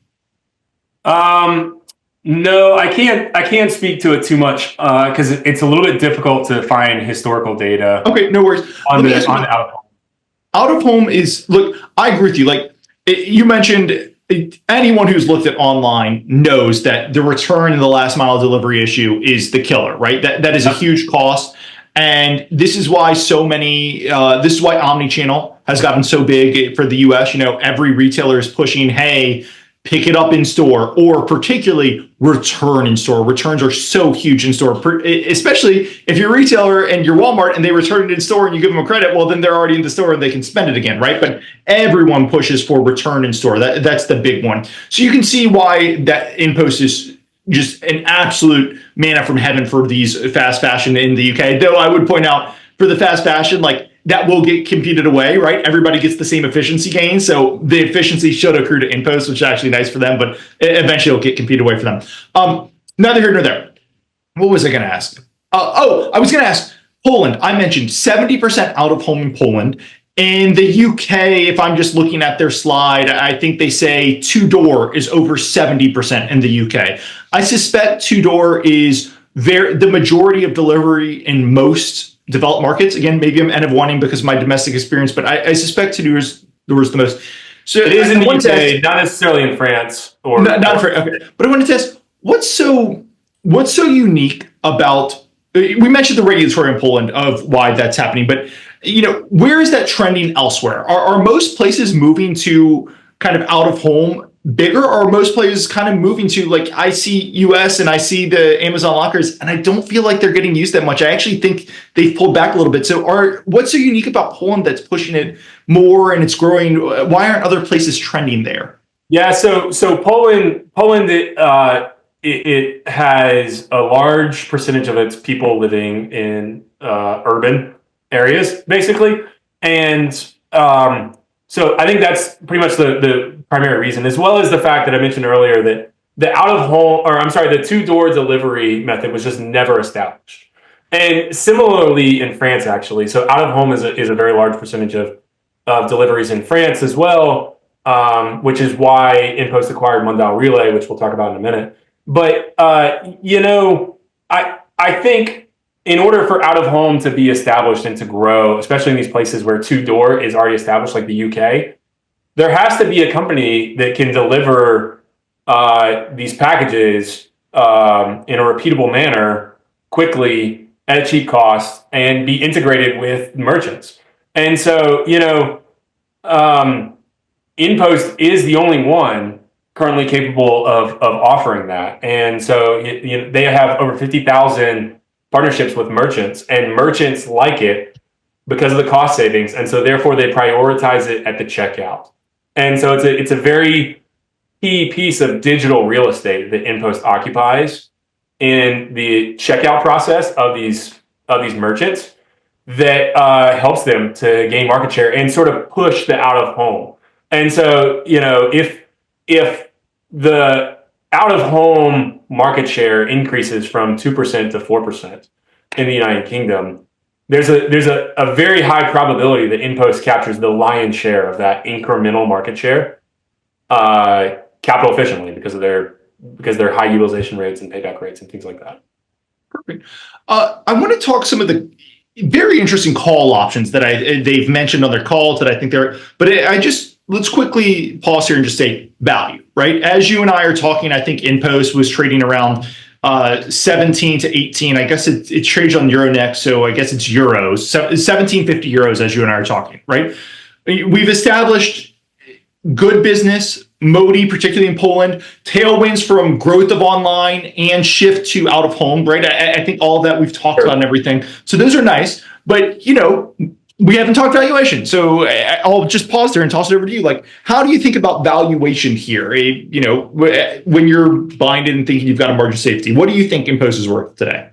No, I can't speak to it too much because it's a little bit difficult to find historical data. Okay, no worries. On the out of home. Out of home is, look, I agree with you. Like you mentioned, anyone who's looked at online knows that the return in the last mile delivery issue is the killer, right? That is a huge cost. And this is why this is why omnichannel has gotten so big for the US. Every retailer is pushing, hey, pick it up in store, or particularly return in store. Returns are so huge in store, especially if you're a retailer and you're Walmart and they return it in store and you give them a credit, well, then they're already in the store and they can spend it again, right? But everyone pushes for return in store. That's the big one. So you can see why that InPost is just an absolute manna from heaven for these fast fashion in the UK. Though I would point out for the fast fashion, like that will get competed away, right? Everybody gets the same efficiency gain. So the efficiency should accrue to InPost, which is actually nice for them, but eventually it'll get competed away for them. Neither here nor there. What was I going to ask? I was going to ask Poland. I mentioned 70% out of home in Poland. In the UK, if I'm just looking at their slide, I think they say two-door is over 70% in the UK. I suspect two-door is the majority of delivery in most developed markets. Again, maybe I'm N of one because of my domestic experience, but I suspect two-door is the most. So it is in the UK, not necessarily in France or not in France. Okay, but I want to test what's so unique about. We mentioned the regulatory in Poland of why that's happening, but where is that trending elsewhere? Are most places moving to kind of out of home bigger, or are most places kind of moving to, like, I see US and I see the Amazon lockers and I don't feel like they're getting used that much. I actually think they've pulled back a little bit. So what's so unique about Poland that's pushing it more and it's growing? Why aren't other places trending there? Yeah, so Poland it has a large percentage of its people living in urban areas, basically. And so I think that's pretty much the primary reason, as well as the fact that I mentioned earlier that the two-door delivery method was just never established. And similarly in France, actually. So out of home is a very large percentage of deliveries in France as well, which is why InPost acquired Mondial Relay, which we'll talk about in a minute. But, I think in order for out of home to be established and to grow, especially in these places where two-door is already established, like the UK, there has to be a company that can deliver these packages in a repeatable manner, quickly, at a cheap cost, and be integrated with merchants. And so, InPost is the only one currently capable of offering that. And so they have over 50,000 partnerships with merchants, and merchants like it because of the cost savings. And so therefore they prioritize it at the checkout. And so it's a very key piece of digital real estate that InPost occupies in the checkout process of these merchants that helps them to gain market share and sort of push the out of home. And so, if the out of home market share increases from 2% to 4% in the United Kingdom, there's a very high probability that InPost captures the lion's share of that incremental market share capital efficiently because of their high utilization rates and payback rates and things like that. Perfect. I want to talk some of the very interesting call options that they've mentioned on their calls that I think let's quickly pause here and just say value, right? As you and I are talking, I think InPost was trading around 17 to 18. I guess it trades on Euronext, so I guess it's euros. 1750 euros as you and I are talking, right? We've established good business, Modi, particularly in Poland, tailwinds from growth of online and shift to out of home, right? I think all of that we've talked about and everything. So those are nice, but we haven't talked valuation. So I'll just pause there and toss it over to you. Like, how do you think about valuation here? When you're buying it and thinking you've got a margin of safety, what do you think InPost is worth today?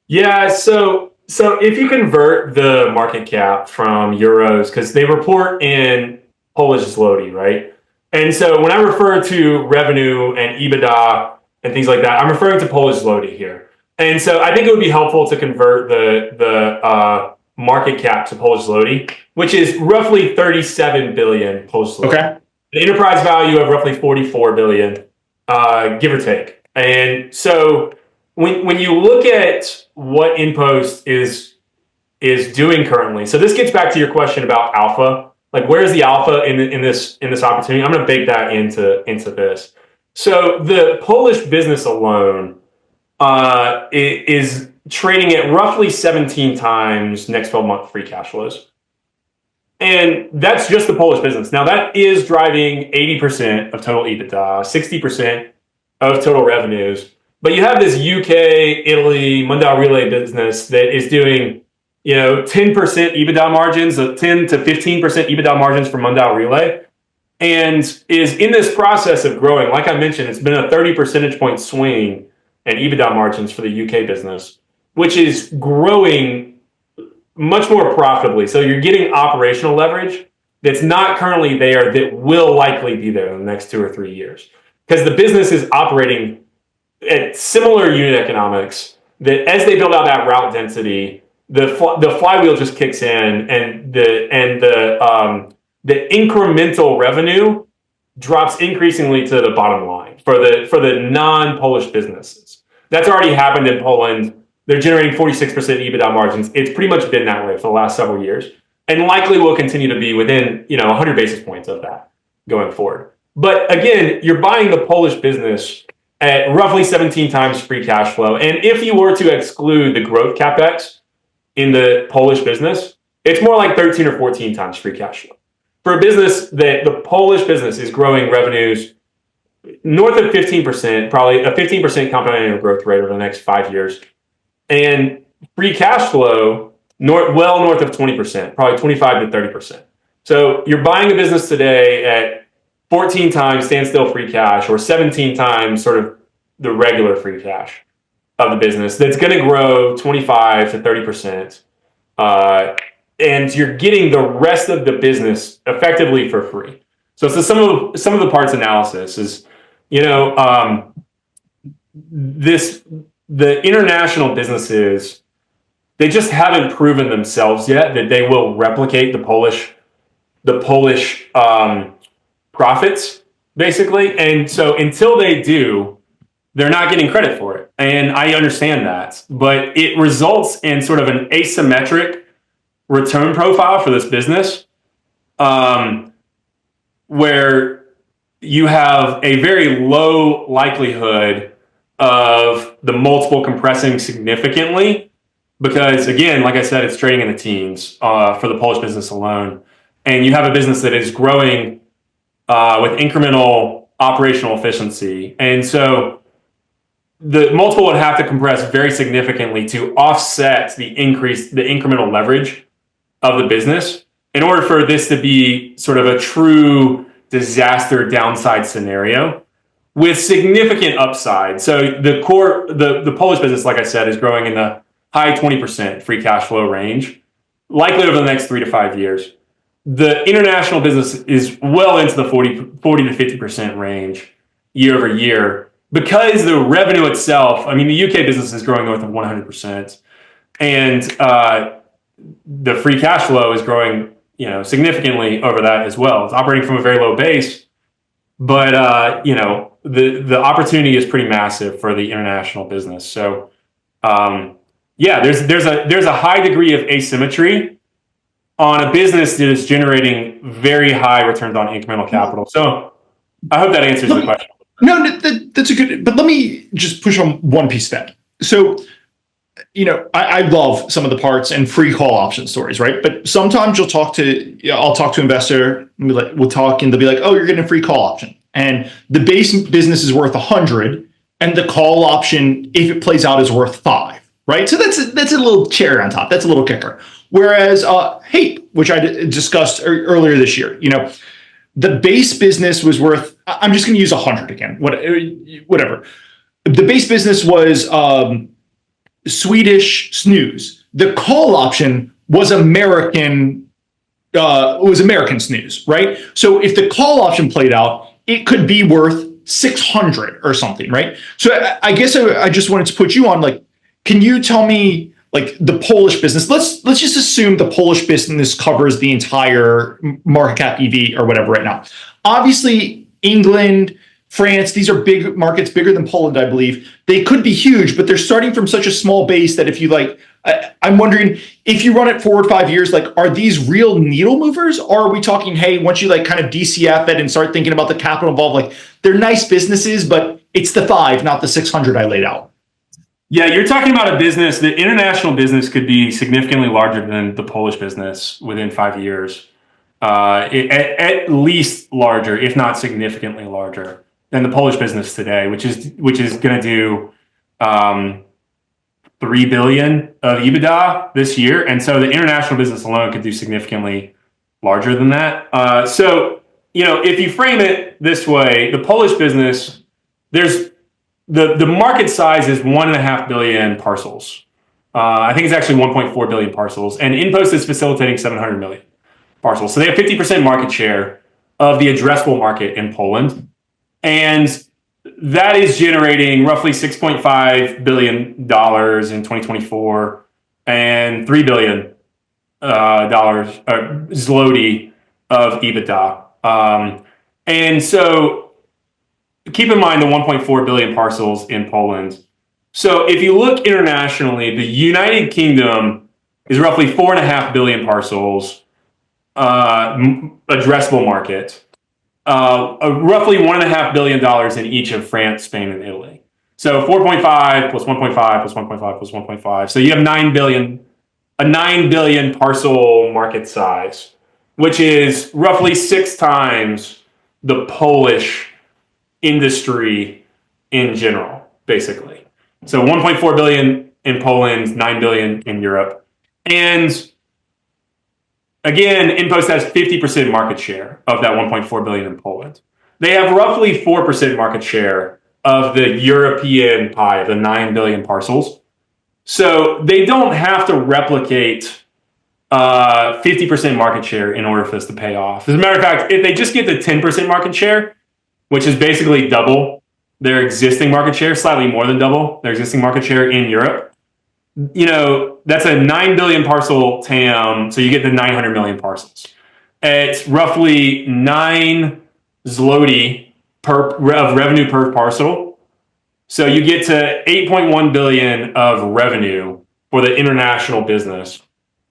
Yeah, so if you convert the market cap from euros, because they report in Polish zloty, right? And so when I refer to revenue and EBITDA and things like that, I'm referring to Polish zloty here. And so I think it would be helpful to convert the market cap to Polish zloty, which is roughly 37 billion Polish zloty. Okay. The enterprise value of roughly 44 billion, give or take. And so when you look at what InPost is doing currently, so this gets back to your question about alpha. Like, where's the alpha in this opportunity? I'm going to bake that into this. So the Polish business alone is trading at roughly 17 times next 12-month free cash flows. And that's just the Polish business. Now, that is driving 80% of total EBITDA, 60% of total revenues. But you have this UK, Italy, Mondial Relay business that is doing 10% EBITDA margins, 10 to 15% EBITDA margins for Mondial Relay, and is in this process of growing. Like I mentioned, it's been a 30 percentage point swing in EBITDA margins for the UK business, which is growing much more profitably. So you're getting operational leverage that's not currently there that will likely be there in the next 2 or 3 years. Because the business is operating at similar unit economics that as they build out that route density, the flywheel just kicks in, and the incremental revenue drops increasingly to the bottom line for the non-Polish businesses. That's already happened in Poland. They're generating 46% EBITDA margins. It's pretty much been that way for the last several years, and likely will continue to be within 100 basis points of that going forward. But again, you're buying the Polish business at roughly 17 times free cash flow, and if you were to exclude the growth capex in the Polish business, it's more like 13 or 14 times free cash flow. For a business that the Polish business is growing revenues north of 15%, probably a 15% compound annual growth rate over the next 5 years, and free cash flow well north of 20%, probably 25 to 30%. So you're buying a business today at 14 times standstill free cash, or 17 times sort of the regular free cash of the business that's going to grow 25 to 30%. And you're getting the rest of the business effectively for free. So some of the parts analysis is, the international businesses, they just haven't proven themselves yet that they will replicate the Polish profits, basically. And so until they do, they're not getting credit for it. And I understand that, but it results in sort of an asymmetric return profile for this business, where you have a very low likelihood of the multiple compressing significantly, because again, like I said, it's trading in the teens for the Polish business alone. And you have a business that is growing with incremental operational efficiency. And so the multiple would have to compress very significantly to offset the incremental leverage of the business in order for this to be sort of a true disaster downside scenario with significant upside. So the Polish business, like I said, is growing in the high 20% free cash flow range, likely over the next 3 to 5 years. the international business is well into the 40 to 50% range year over year, because the revenue itself, I mean, the UK business is growing north of 100%, and the free cash flow is growing, significantly over that as well. It's operating from a very low base, but the opportunity is pretty massive for the international business. So, there's a high degree of asymmetry on a business that is generating very high returns on incremental capital. So, I hope that answers the question. No, that's a good, but let me just push on one piece of that. So, I love some of the parts and free call option stories, right? But sometimes I'll talk to investor, and we'll talk, and they'll be like, "Oh, you're getting a free call option, and the base business is worth 100, and the call option, if it plays out, is worth 5." Right? So that's a little cherry on top. That's a little kicker. Whereas HAPE, which I discussed earlier this year, the base business was worth, I'm just going to use 100 again, whatever. The base business was Swedish snooze. The call option was American snooze, right? So if the call option played out, it could be worth 600 or something, right? So I guess I just wanted to put you on, like, can you tell me, like, the Polish business? Let's just assume the Polish business covers the entire market cap EV or whatever right now. Obviously, England, France, these are big markets, bigger than Poland, I believe. They could be huge, but they're starting from such a small base that if you I'm wondering if you run it forward 5 years, like, are these real needle movers? Or are we talking, hey, once you kind of DCF it and start thinking about the capital involved, like, they're nice businesses, but it's the 5, not the 600 I laid out. Yeah, you're talking about a business, the international business could be significantly larger than the Polish business within 5 years. At least larger, if not significantly larger than the Polish business today, which is going to do $3 billion of EBITDA this year. And so the international business alone could do significantly larger than that. So, if you frame it this way, the Polish business, the market size is 1.5 billion parcels. I think it's actually 1.4 billion parcels, and InPost is facilitating 700 million parcels. So they have 50% market share of the addressable market in Poland, and that is generating roughly $6.5 billion in 2024 and $3 billion zloty of EBITDA. And so keep in mind the 1.4 billion parcels in Poland. So if you look internationally, the United Kingdom is roughly 4.5 billion parcels addressable market. Roughly $1.5 billion in each of France, Spain, and Italy. So 4.5 plus 1.5 plus 1.5 plus 1.5. So you have 9 billion, a 9 billion parcel market size, which is roughly 6 times the Polish industry in general, basically. So 1.4 billion in Poland, 9 billion in Europe. And again, InPost has 50% market share of that 1.4 billion in Poland. They have roughly 4% market share of the European pie, the 9 billion parcels. So they don't have to replicate 50% market share in order for this to pay off. As a matter of fact, if they just get the 10% market share, which is basically double their existing market share, slightly more than double their existing market share in Europe, that's a 9 billion parcel TAM, so you get the 900 million parcels. It's roughly 9 zloty of revenue per parcel. So you get to 8.1 billion of revenue for the international business.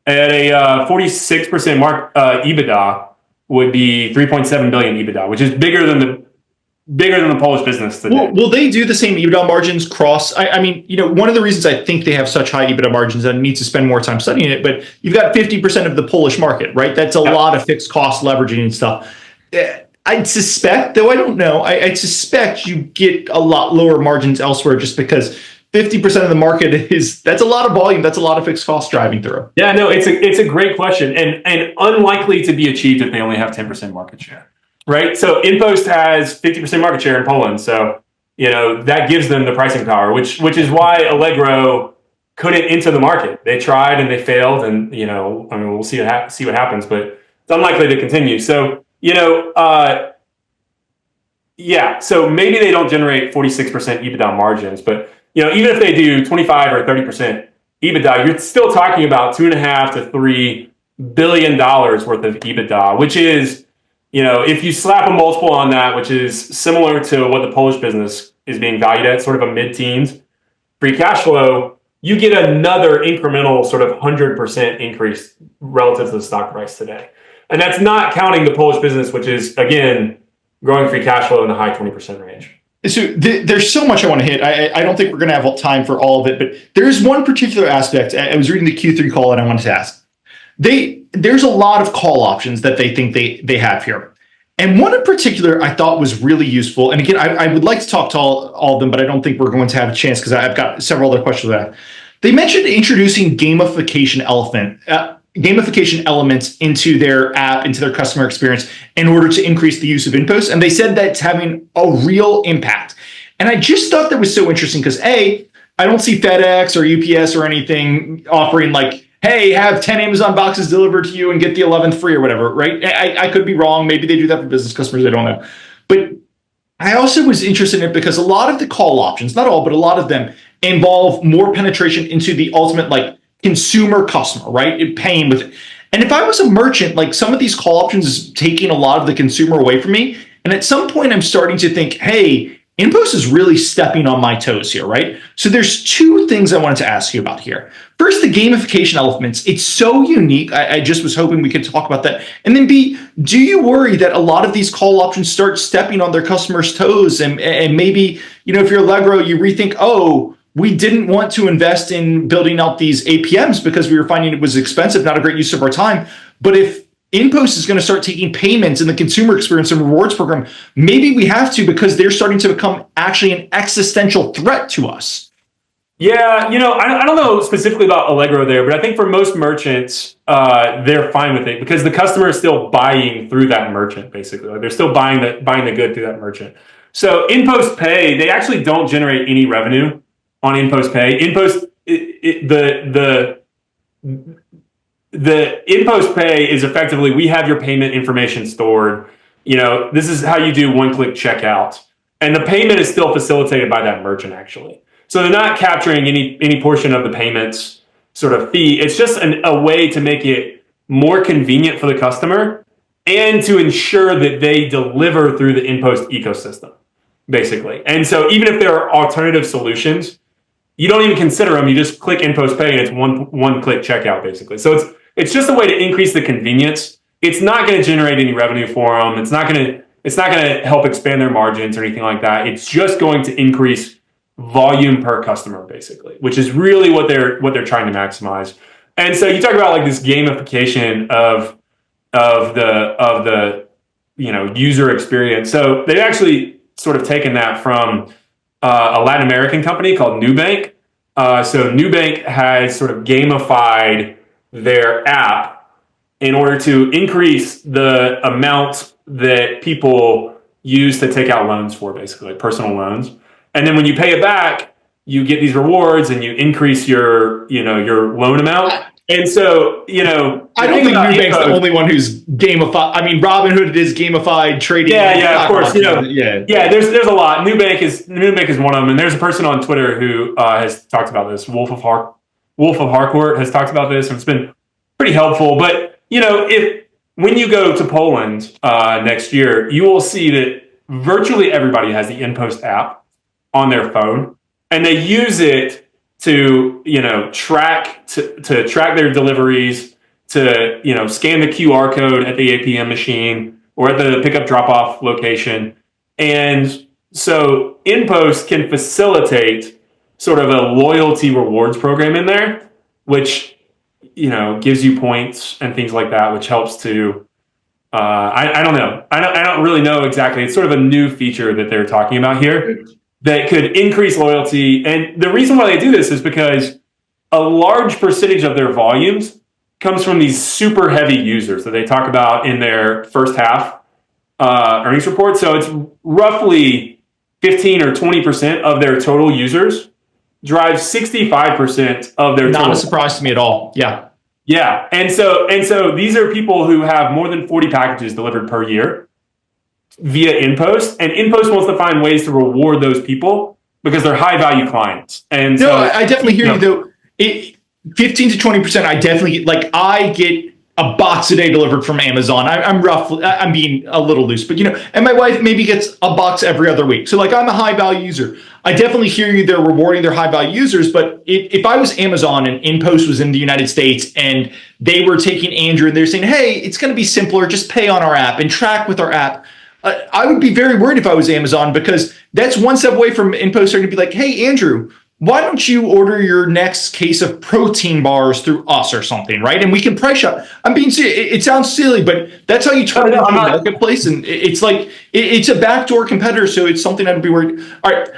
At a 46% EBITDA would be 3.7 billion EBITDA, which is bigger than the Polish business today. Will they do the same EBITDA margins cross? I mean, one of the reasons I think they have such high EBITDA margins, I need to spend more time studying it, but you've got 50% of the Polish market, right? That's a lot of fixed cost leveraging and stuff. I'd suspect, though I don't know, I'd suspect you get a lot lower margins elsewhere just because 50% of the market that's a lot of volume, that's a lot of fixed costs driving through. Yeah, no, it's a great question and unlikely to be achieved if they only have 10% market share. Right. So InPost has 50% market share in Poland. So, that gives them the pricing power, which is why Allegro couldn't enter the market. They tried and they failed. And, we'll see what happens. But it's unlikely to continue. So, yeah, so maybe they don't generate 46% EBITDA margins, but even if they do 25 or 30% EBITDA, you're still talking about $2.5 to $3 billion worth of EBITDA, which is, if you slap a multiple on that, which is similar to what the Polish business is being valued at, sort of a mid-teens free cash flow, you get another incremental sort of 100% increase relative to the stock price today. And that's not counting the Polish business, which is, again, growing free cash flow in the high 20% range. So there's so much I want to hit. I don't think we're going to have time for all of it, but there's one particular aspect. I was reading the Q3 call and I wanted to ask. There's a lot of call options that they think they have here. And one in particular I thought was really useful. And again, I would like to talk to all of them, but I don't think we're going to have a chance because I've got several other questions for that. They mentioned introducing gamification elements into their app, into their customer experience in order to increase the use of InPost. And they said that's having a real impact. And I just thought that was so interesting because I don't see FedEx or UPS or anything offering like, hey, have 10 Amazon boxes delivered to you and get the 11th free or whatever, right? I could be wrong. Maybe they do that for business customers. I don't know. But I also was interested in it because a lot of the call options, not all, but a lot of them involve more penetration into the ultimate like consumer customer, right? Paying with it. And if I was a merchant, like some of these call options is taking a lot of the consumer away from me. And at some point I'm starting to think, hey, InPost is really stepping on my toes here, right? So there's two things I wanted to ask you about here. First, the gamification elements. It's so unique. I just was hoping we could talk about that. And then B, do you worry that a lot of these call options start stepping on their customers' toes? And maybe, if you're Allegro, you rethink, oh, we didn't want to invest in building out these APMs because we were finding it was expensive, not a great use of our time. But if InPost is going to start taking payments in the consumer experience and rewards program, maybe we have to because they're starting to become actually an existential threat to us. Yeah, I don't know specifically about Allegro there, but I think for most merchants, they're fine with it because the customer is still buying through that merchant, basically. Like they're still buying the good through that merchant. So InPost Pay, they actually don't generate any revenue on InPost Pay. The InPost Pay is effectively, we have your payment information stored. This is how you do one-click checkout. And the payment is still facilitated by that merchant, actually. So they're not capturing any portion of the payments sort of fee. It's just a way to make it more convenient for the customer and to ensure that they deliver through the InPost ecosystem, basically. And so even if there are alternative solutions, you don't even consider them. You just click InPost Pay and it's one-click checkout, basically. So it's just a way to increase the convenience. It's not going to generate any revenue for them. It's not going to help expand their margins or anything like that. It's just going to increase volume per customer, basically, which is really what they're trying to maximize. And so you talk about like this gamification of the user experience. So they've actually sort of taken that from a Latin American company called Nubank. So Nubank has sort of gamified their app in order to increase the amount that people use to take out loans for, basically, like personal loans. And then when you pay it back, you get these rewards and you increase your loan amount. And so, I don't think Nubank's the only one who's gamified. I mean, Robinhood is gamified trading. Yeah, of course. There's a lot. Nubank is one of them. And there's a person on Twitter who has talked about this. Wolf of Harcourt has talked about this, and it's been pretty helpful. But when you go to Poland next year, you will see that virtually everybody has the InPost app on their phone, and they use it to track their deliveries, to scan the QR code at the APM machine or at the pickup drop off location. And so InPost can facilitate sort of a loyalty rewards program in there, which gives you points and things like that, which helps to I don't know. I don't really know exactly. It's sort of a new feature that they're talking about here that could increase loyalty. And the reason why they do this is because a large percentage of their volumes comes from these super heavy users that they talk about in their first half earnings report. So it's roughly 15 or 20% of their total users drive 65% of their total. Not a surprise to me at all. Yeah. Yeah. And so these are people who have more than 40 packages delivered per year via InPost, and InPost wants to find ways to reward those people because they're high value clients. And No, so I definitely hear you though. 15 to 20%, I definitely like, I get a box a day delivered from Amazon. I'm being a little loose, but and my wife maybe gets a box every other week. So like, I'm a high value user. I definitely hear you. They're rewarding their high value users. But if I was Amazon and InPost was in the United States and they were taking Andrew and they're saying, hey, it's going to be simpler, just pay on our app and track with our app. I would be very worried if I was Amazon, because that's one step away from InPost starting to be like, hey, Andrew, why don't you order your next case of protein bars through us or something, right? And we can price shop. I'm being serious. It sounds silly, but that's how you turn it into a marketplace. And it's like, it's a backdoor competitor. So it's something I'd be worried. All right.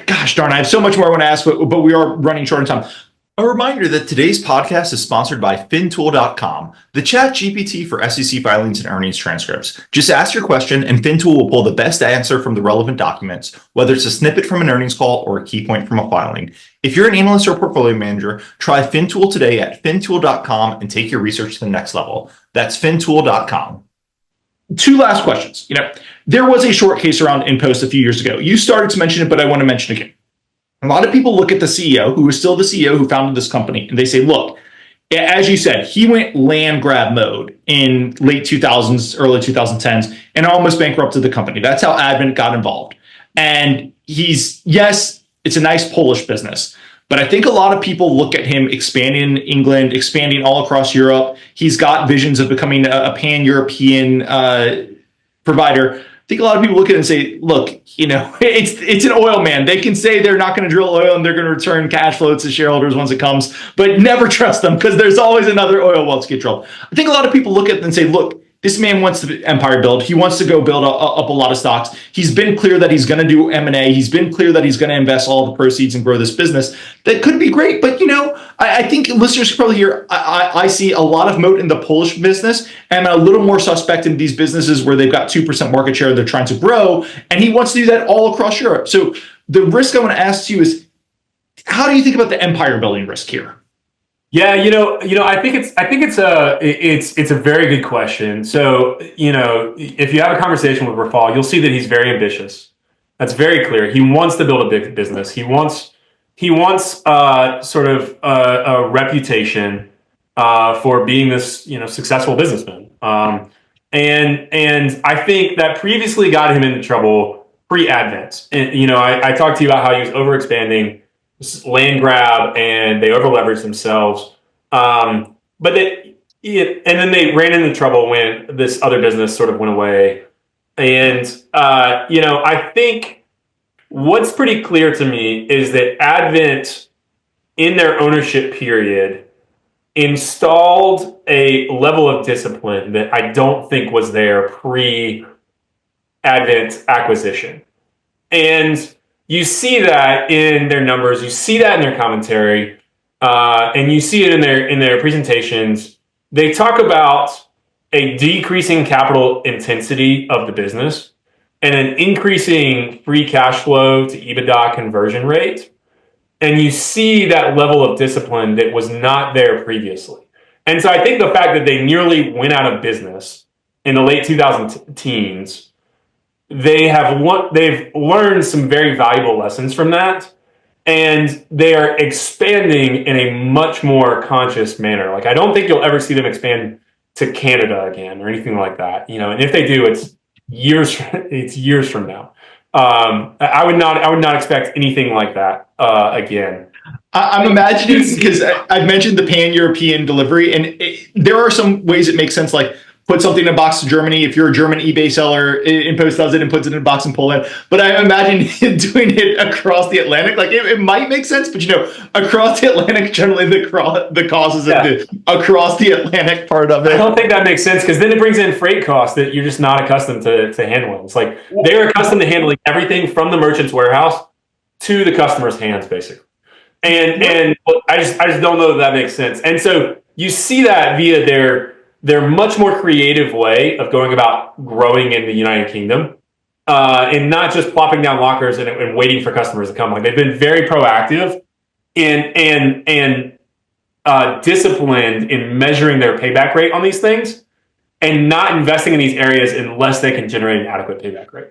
Gosh darn, I have so much more I want to ask, but we are running short on time. A reminder that today's podcast is sponsored by Fintool.com, the ChatGPT for SEC filings and earnings transcripts. Just ask your question and Fintool will pull the best answer from the relevant documents, whether it's a snippet from an earnings call or a key point from a filing. If you're an analyst or portfolio manager, try Fintool today at Fintool.com and take your research to the next level. That's Fintool.com. Two last questions. There was a short case around InPost a few years ago. You started to mention it, but I want to mention it again. A lot of people look at the CEO, who is still the CEO who founded this company, and they say, look, as you said, he went land grab mode in late 2000s, early 2010s, and almost bankrupted the company. That's how Advent got involved. And yes, it's a nice Polish business, but I think a lot of people look at him expanding in England, expanding all across Europe. He's got visions of becoming a pan-European provider. I think a lot of people look at it and say, look, it's an oil man. They can say they're not going to drill oil and they're going to return cash flow to shareholders once it comes, but never trust them because there's always another oil well to get drilled. I think a lot of people look at it and say, look, this man wants to empire build. He wants to go build up a lot of stocks. He's been clear that he's going to do M&A. He's been clear that he's going to invest all the proceeds and grow this business. That could be great. But, I think listeners probably hear, I see a lot of moat in the Polish business and a little more suspect in these businesses where they've got 2% market share. They're trying to grow. And he wants to do that all across Europe. So the risk I want to ask you is, how do you think about the empire building risk here? Yeah, I think it's a very good question. So, if you have a conversation with Rafal, you'll see that he's very ambitious. That's very clear. He wants to build a big business. He wants sort of a reputation for being this successful businessman. And I think that previously got him into trouble pre-Advent. And I talked to you about how he was overexpanding, land grab, and they over leveraged themselves. And then they ran into trouble when this other business sort of went away. And I think what's pretty clear to me is that Advent, in their ownership period, installed a level of discipline that I don't think was there pre-Advent acquisition. And you see that in their numbers, you see that in their commentary, and you see it in their presentations. They talk about a decreasing capital intensity of the business and an increasing free cash flow to EBITDA conversion rate. And you see that level of discipline that was not there previously. And so I think the fact that they nearly went out of business in the late 2010s, they've learned some very valuable lessons from that, and they are expanding in a much more conscious manner. Like, I don't think you'll ever see them expand to Canada again or anything like that. And if they do, it's years from now. I would not expect anything like that again. I'm imagining, because I've mentioned the pan-European delivery, and there are some ways it makes sense, like put something in a box to Germany. If you're a German eBay seller, InPost does it and puts it in a box in Poland. But I imagine doing it across the Atlantic. Like it might make sense, but across the Atlantic, generally the cost is across the Atlantic part of it. I don't think that makes sense, because then it brings in freight costs that you're just not accustomed to handling. It's like they're accustomed to handling everything from the merchant's warehouse to the customer's hands, basically. And I just don't know that makes sense. And so you see that via their much more creative way of going about growing in the United Kingdom, and not just plopping down lockers and waiting for customers to come. Like, they've been very proactive, and disciplined in measuring their payback rate on these things and not investing in these areas unless they can generate an adequate payback rate.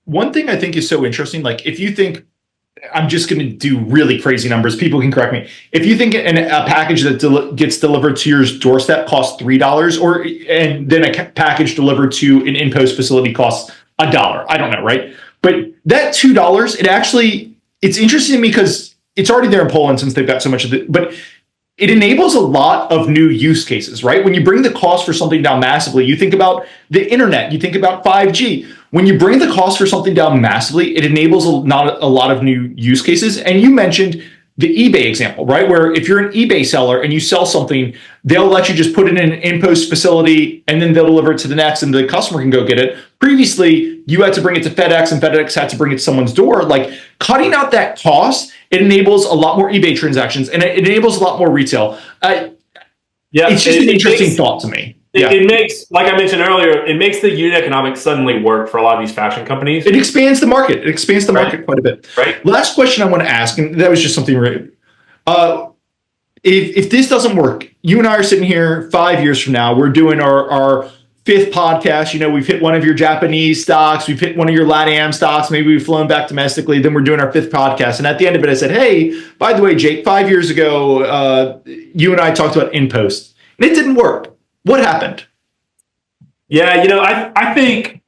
One thing I think is so interesting, like if you think, I'm just going to do really crazy numbers, people can correct me. If you think a package that gets delivered to your doorstep costs $3, and then a package delivered to an InPost facility costs $1, I don't know, right? But that $2, it's interesting to me because it's already there in Poland since they've got so much of it, but it enables a lot of new use cases, right? When you bring the cost for something down massively, you think about the internet, you think about 5G. When you bring the cost for something down massively, it enables a lot of new use cases. And you mentioned the eBay example, right? Where if you're an eBay seller and you sell something, they'll let you just put it in an InPost facility and then they'll deliver it to the next and the customer can go get it. Previously, you had to bring it to FedEx and FedEx had to bring it to someone's door. Like cutting out that cost, it enables a lot more eBay transactions and it enables a lot more retail. It's just an interesting thought to me. It makes, like I mentioned earlier, it makes the unit economics suddenly work for a lot of these fashion companies. It expands the market. It expands the market quite a bit. Right. Last question I want to ask, and that was just something right. If this doesn't work, you and I are sitting here 5 years from now, we're doing our fifth podcast. You know, we've hit one of your Japanese stocks, we've hit one of your LATAM stocks, maybe we've flown back domestically, then we're doing our fifth podcast. And at the end of it, I said, hey, by the way, Jake, 5 years ago, you and I talked about InPost, and it didn't work. What happened? Yeah, I think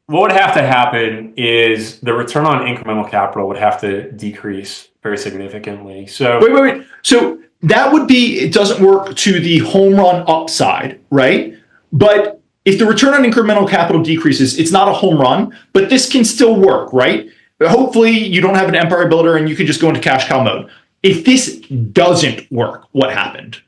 what would have to happen is the return on incremental capital would have to decrease very significantly. So wait. So that would be, it doesn't work to the home run upside, right? But if the return on incremental capital decreases, it's not a home run, but this can still work, right? Hopefully you don't have an empire builder and you can just go into cash cow mode. If this doesn't work, what happened?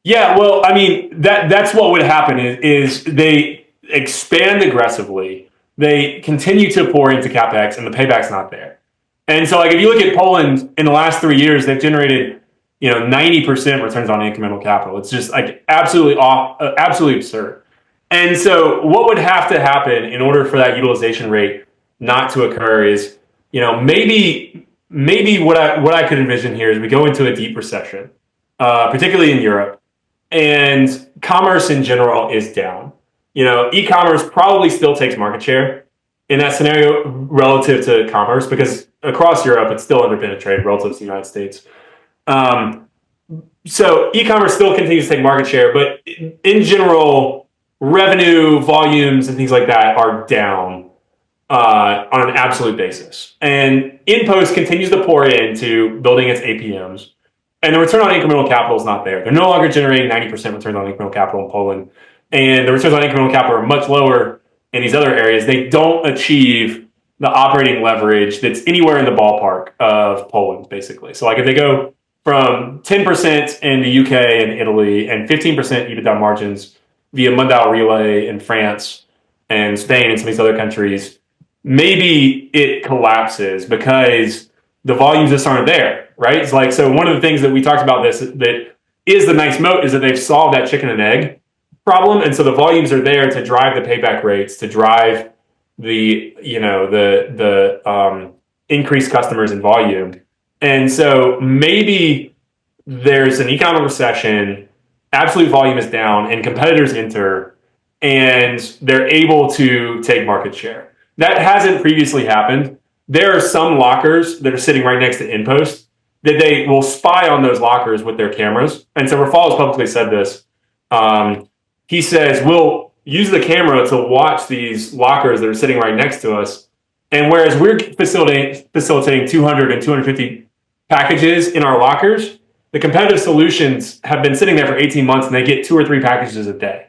Yeah, well, I mean, that's what would happen is they expand aggressively. They continue to pour into CapEx and the payback's not there. And so like if you look at Poland in the last 3 years, they've generated, 90% returns on incremental capital. It's just like absolutely absurd. And so what would have to happen in order for that utilization rate not to occur is, maybe what I could envision here is we go into a deep recession, particularly in Europe. And commerce in general is down. E-commerce probably still takes market share in that scenario relative to commerce because across Europe, it's still underpenetrated relative to the United States. So e-commerce still continues to take market share, but in general, revenue, volumes, and things like that are down on an absolute basis. And InPost continues to pour into building its APMs. And the return on incremental capital is not there. They're no longer generating 90% return on incremental capital in Poland. And the returns on incremental capital are much lower in these other areas. They don't achieve the operating leverage that's anywhere in the ballpark of Poland, basically. So like if they go from 10% in the UK and Italy and 15% EBITDA margins via Mondial Relay in France and Spain and some of these other countries, maybe it collapses because the volumes just aren't there, right? It's like, so one of the things that we talked about that is the nice moat is that they've solved that chicken and egg problem. And so the volumes are there to drive the payback rates, to drive the increased customers and volume. And so maybe there's an economic recession, absolute volume is down and competitors enter and they're able to take market share. That hasn't previously happened. There are some lockers that are sitting right next to InPost that they will spy on those lockers with their cameras. And so Rafal has publicly said this. He says, we'll use the camera to watch these lockers that are sitting right next to us. And whereas we're facilitating 200 and 250 packages in our lockers, the competitive solutions have been sitting there for 18 months and they get 2 or 3 packages a day.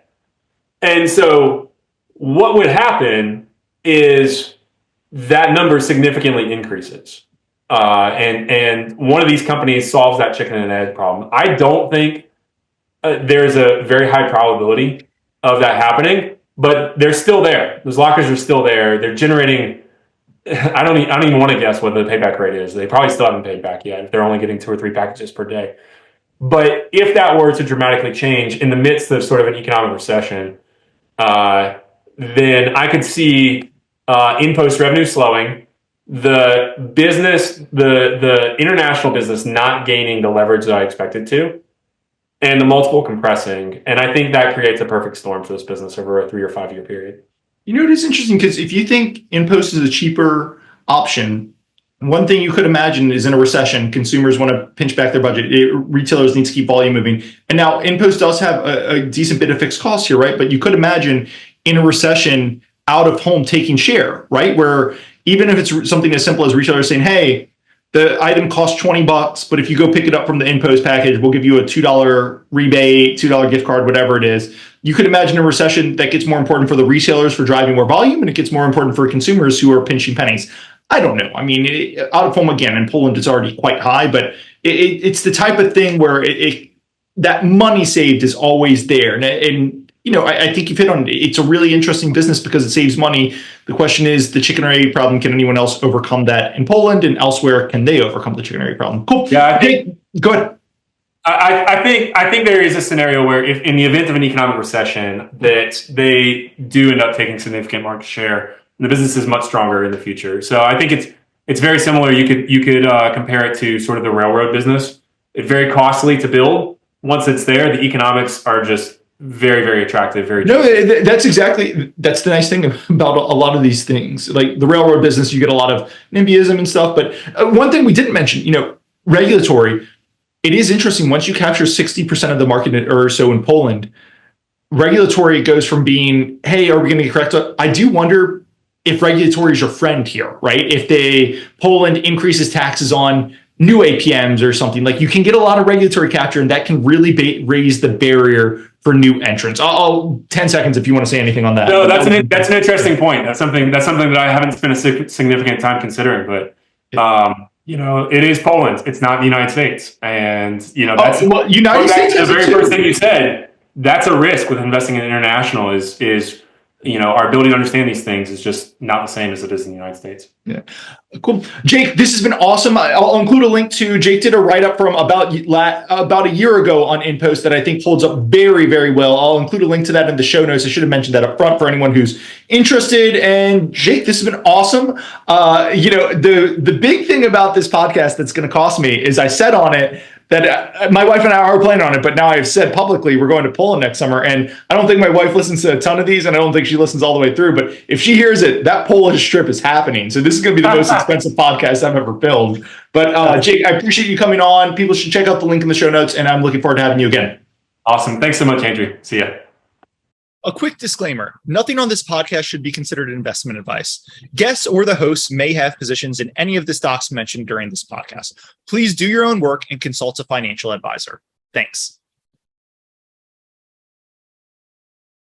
And so what would happen is that number significantly increases. And one of these companies solves that chicken and egg problem. I don't think there's a very high probability of that happening, but they're still there. Those lockers are still there. They're generating, I don't even want to guess what the payback rate is. They probably still haven't paid back yet if they're only getting 2 or 3 packages per day. But if that were to dramatically change in the midst of sort of an economic recession, then I could see InPost revenue slowing, the business, the international business not gaining the leverage that I expected to, and the multiple compressing. And I think that creates a perfect storm for this business over a 3 or 5 year period. You know, it is interesting because if you think InPost is a cheaper option, one thing you could imagine is in a recession, consumers want to pinch back their budget. Retailers need to keep volume moving. And now InPost does have a decent bit of fixed costs here, right? But you could imagine in a recession, out of home taking share, right? Where even if it's something as simple as retailers saying, hey, the item costs $20, but if you go pick it up from the InPost package, we'll give you a $2 rebate, $2 gift card, whatever it is. You could imagine a recession that gets more important for the retailers for driving more volume, and it gets more important for consumers who are pinching pennies. I don't know. I mean, out of home again in Poland, it's already quite high, but it's the type of thing where that money saved is always there. And you know, I think you've hit on it. It's a really interesting business because it saves money. The question is the chicken or egg problem. Can anyone else overcome that in Poland and elsewhere? Can they overcome the chicken or egg problem? Cool. Yeah, I think, go ahead. I think there is a scenario where if in the event of an economic recession that they do end up taking significant market share, the business is much stronger in the future. So I think it's very similar. You could compare it to sort of the railroad business. It's very costly to build. Once it's there, the economics are just very, very attractive. That's the nice thing about a lot of these things. Like the railroad business, you get a lot of NIMBYism and stuff. But one thing we didn't mention, you know, regulatory. It is interesting. Once you capture 60% of the market or so in Poland, regulatory goes from being, hey, are we going to get correct? I do wonder if regulatory is your friend here, right? If Poland increases taxes on new APMs or something, like you can get a lot of regulatory capture, and that can really raise the barrier for new entrants. I'll 10 seconds if you want to say anything on that. No, that's an interesting point. That's something that I haven't spent a significant time considering, but you know, it is Poland. It's not the United States, and you know that's United States. The very first thing you said. That's a risk with investing in international. Is you know, our ability to understand these things is just not the same as it is in the United States. Yeah. Cool. Jake, this has been awesome. I'll include a link to, Jake did a write-up from about a year ago on InPost that I think holds up very, very well. I'll include a link to that in the show notes. I should have mentioned that up front for anyone who's interested. And Jake, this has been awesome. You know, the big thing about this podcast that's going to cost me is I said on it that my wife and I are planning on it, but now I've said publicly we're going to Poland next summer. And I don't think my wife listens to a ton of these, and I don't think she listens all the way through. But if she hears it, that Polish trip is happening. So this is going to be the most expensive podcast I've ever filmed. But Jake, I appreciate you coming on. People should check out the link in the show notes, and I'm looking forward to having you again. Awesome. Thanks so much, Andrew. See ya. A quick disclaimer. Nothing on this podcast should be considered investment advice. Guests or the hosts may have positions in any of the stocks mentioned during this podcast. Please do your own work and consult a financial advisor. Thanks.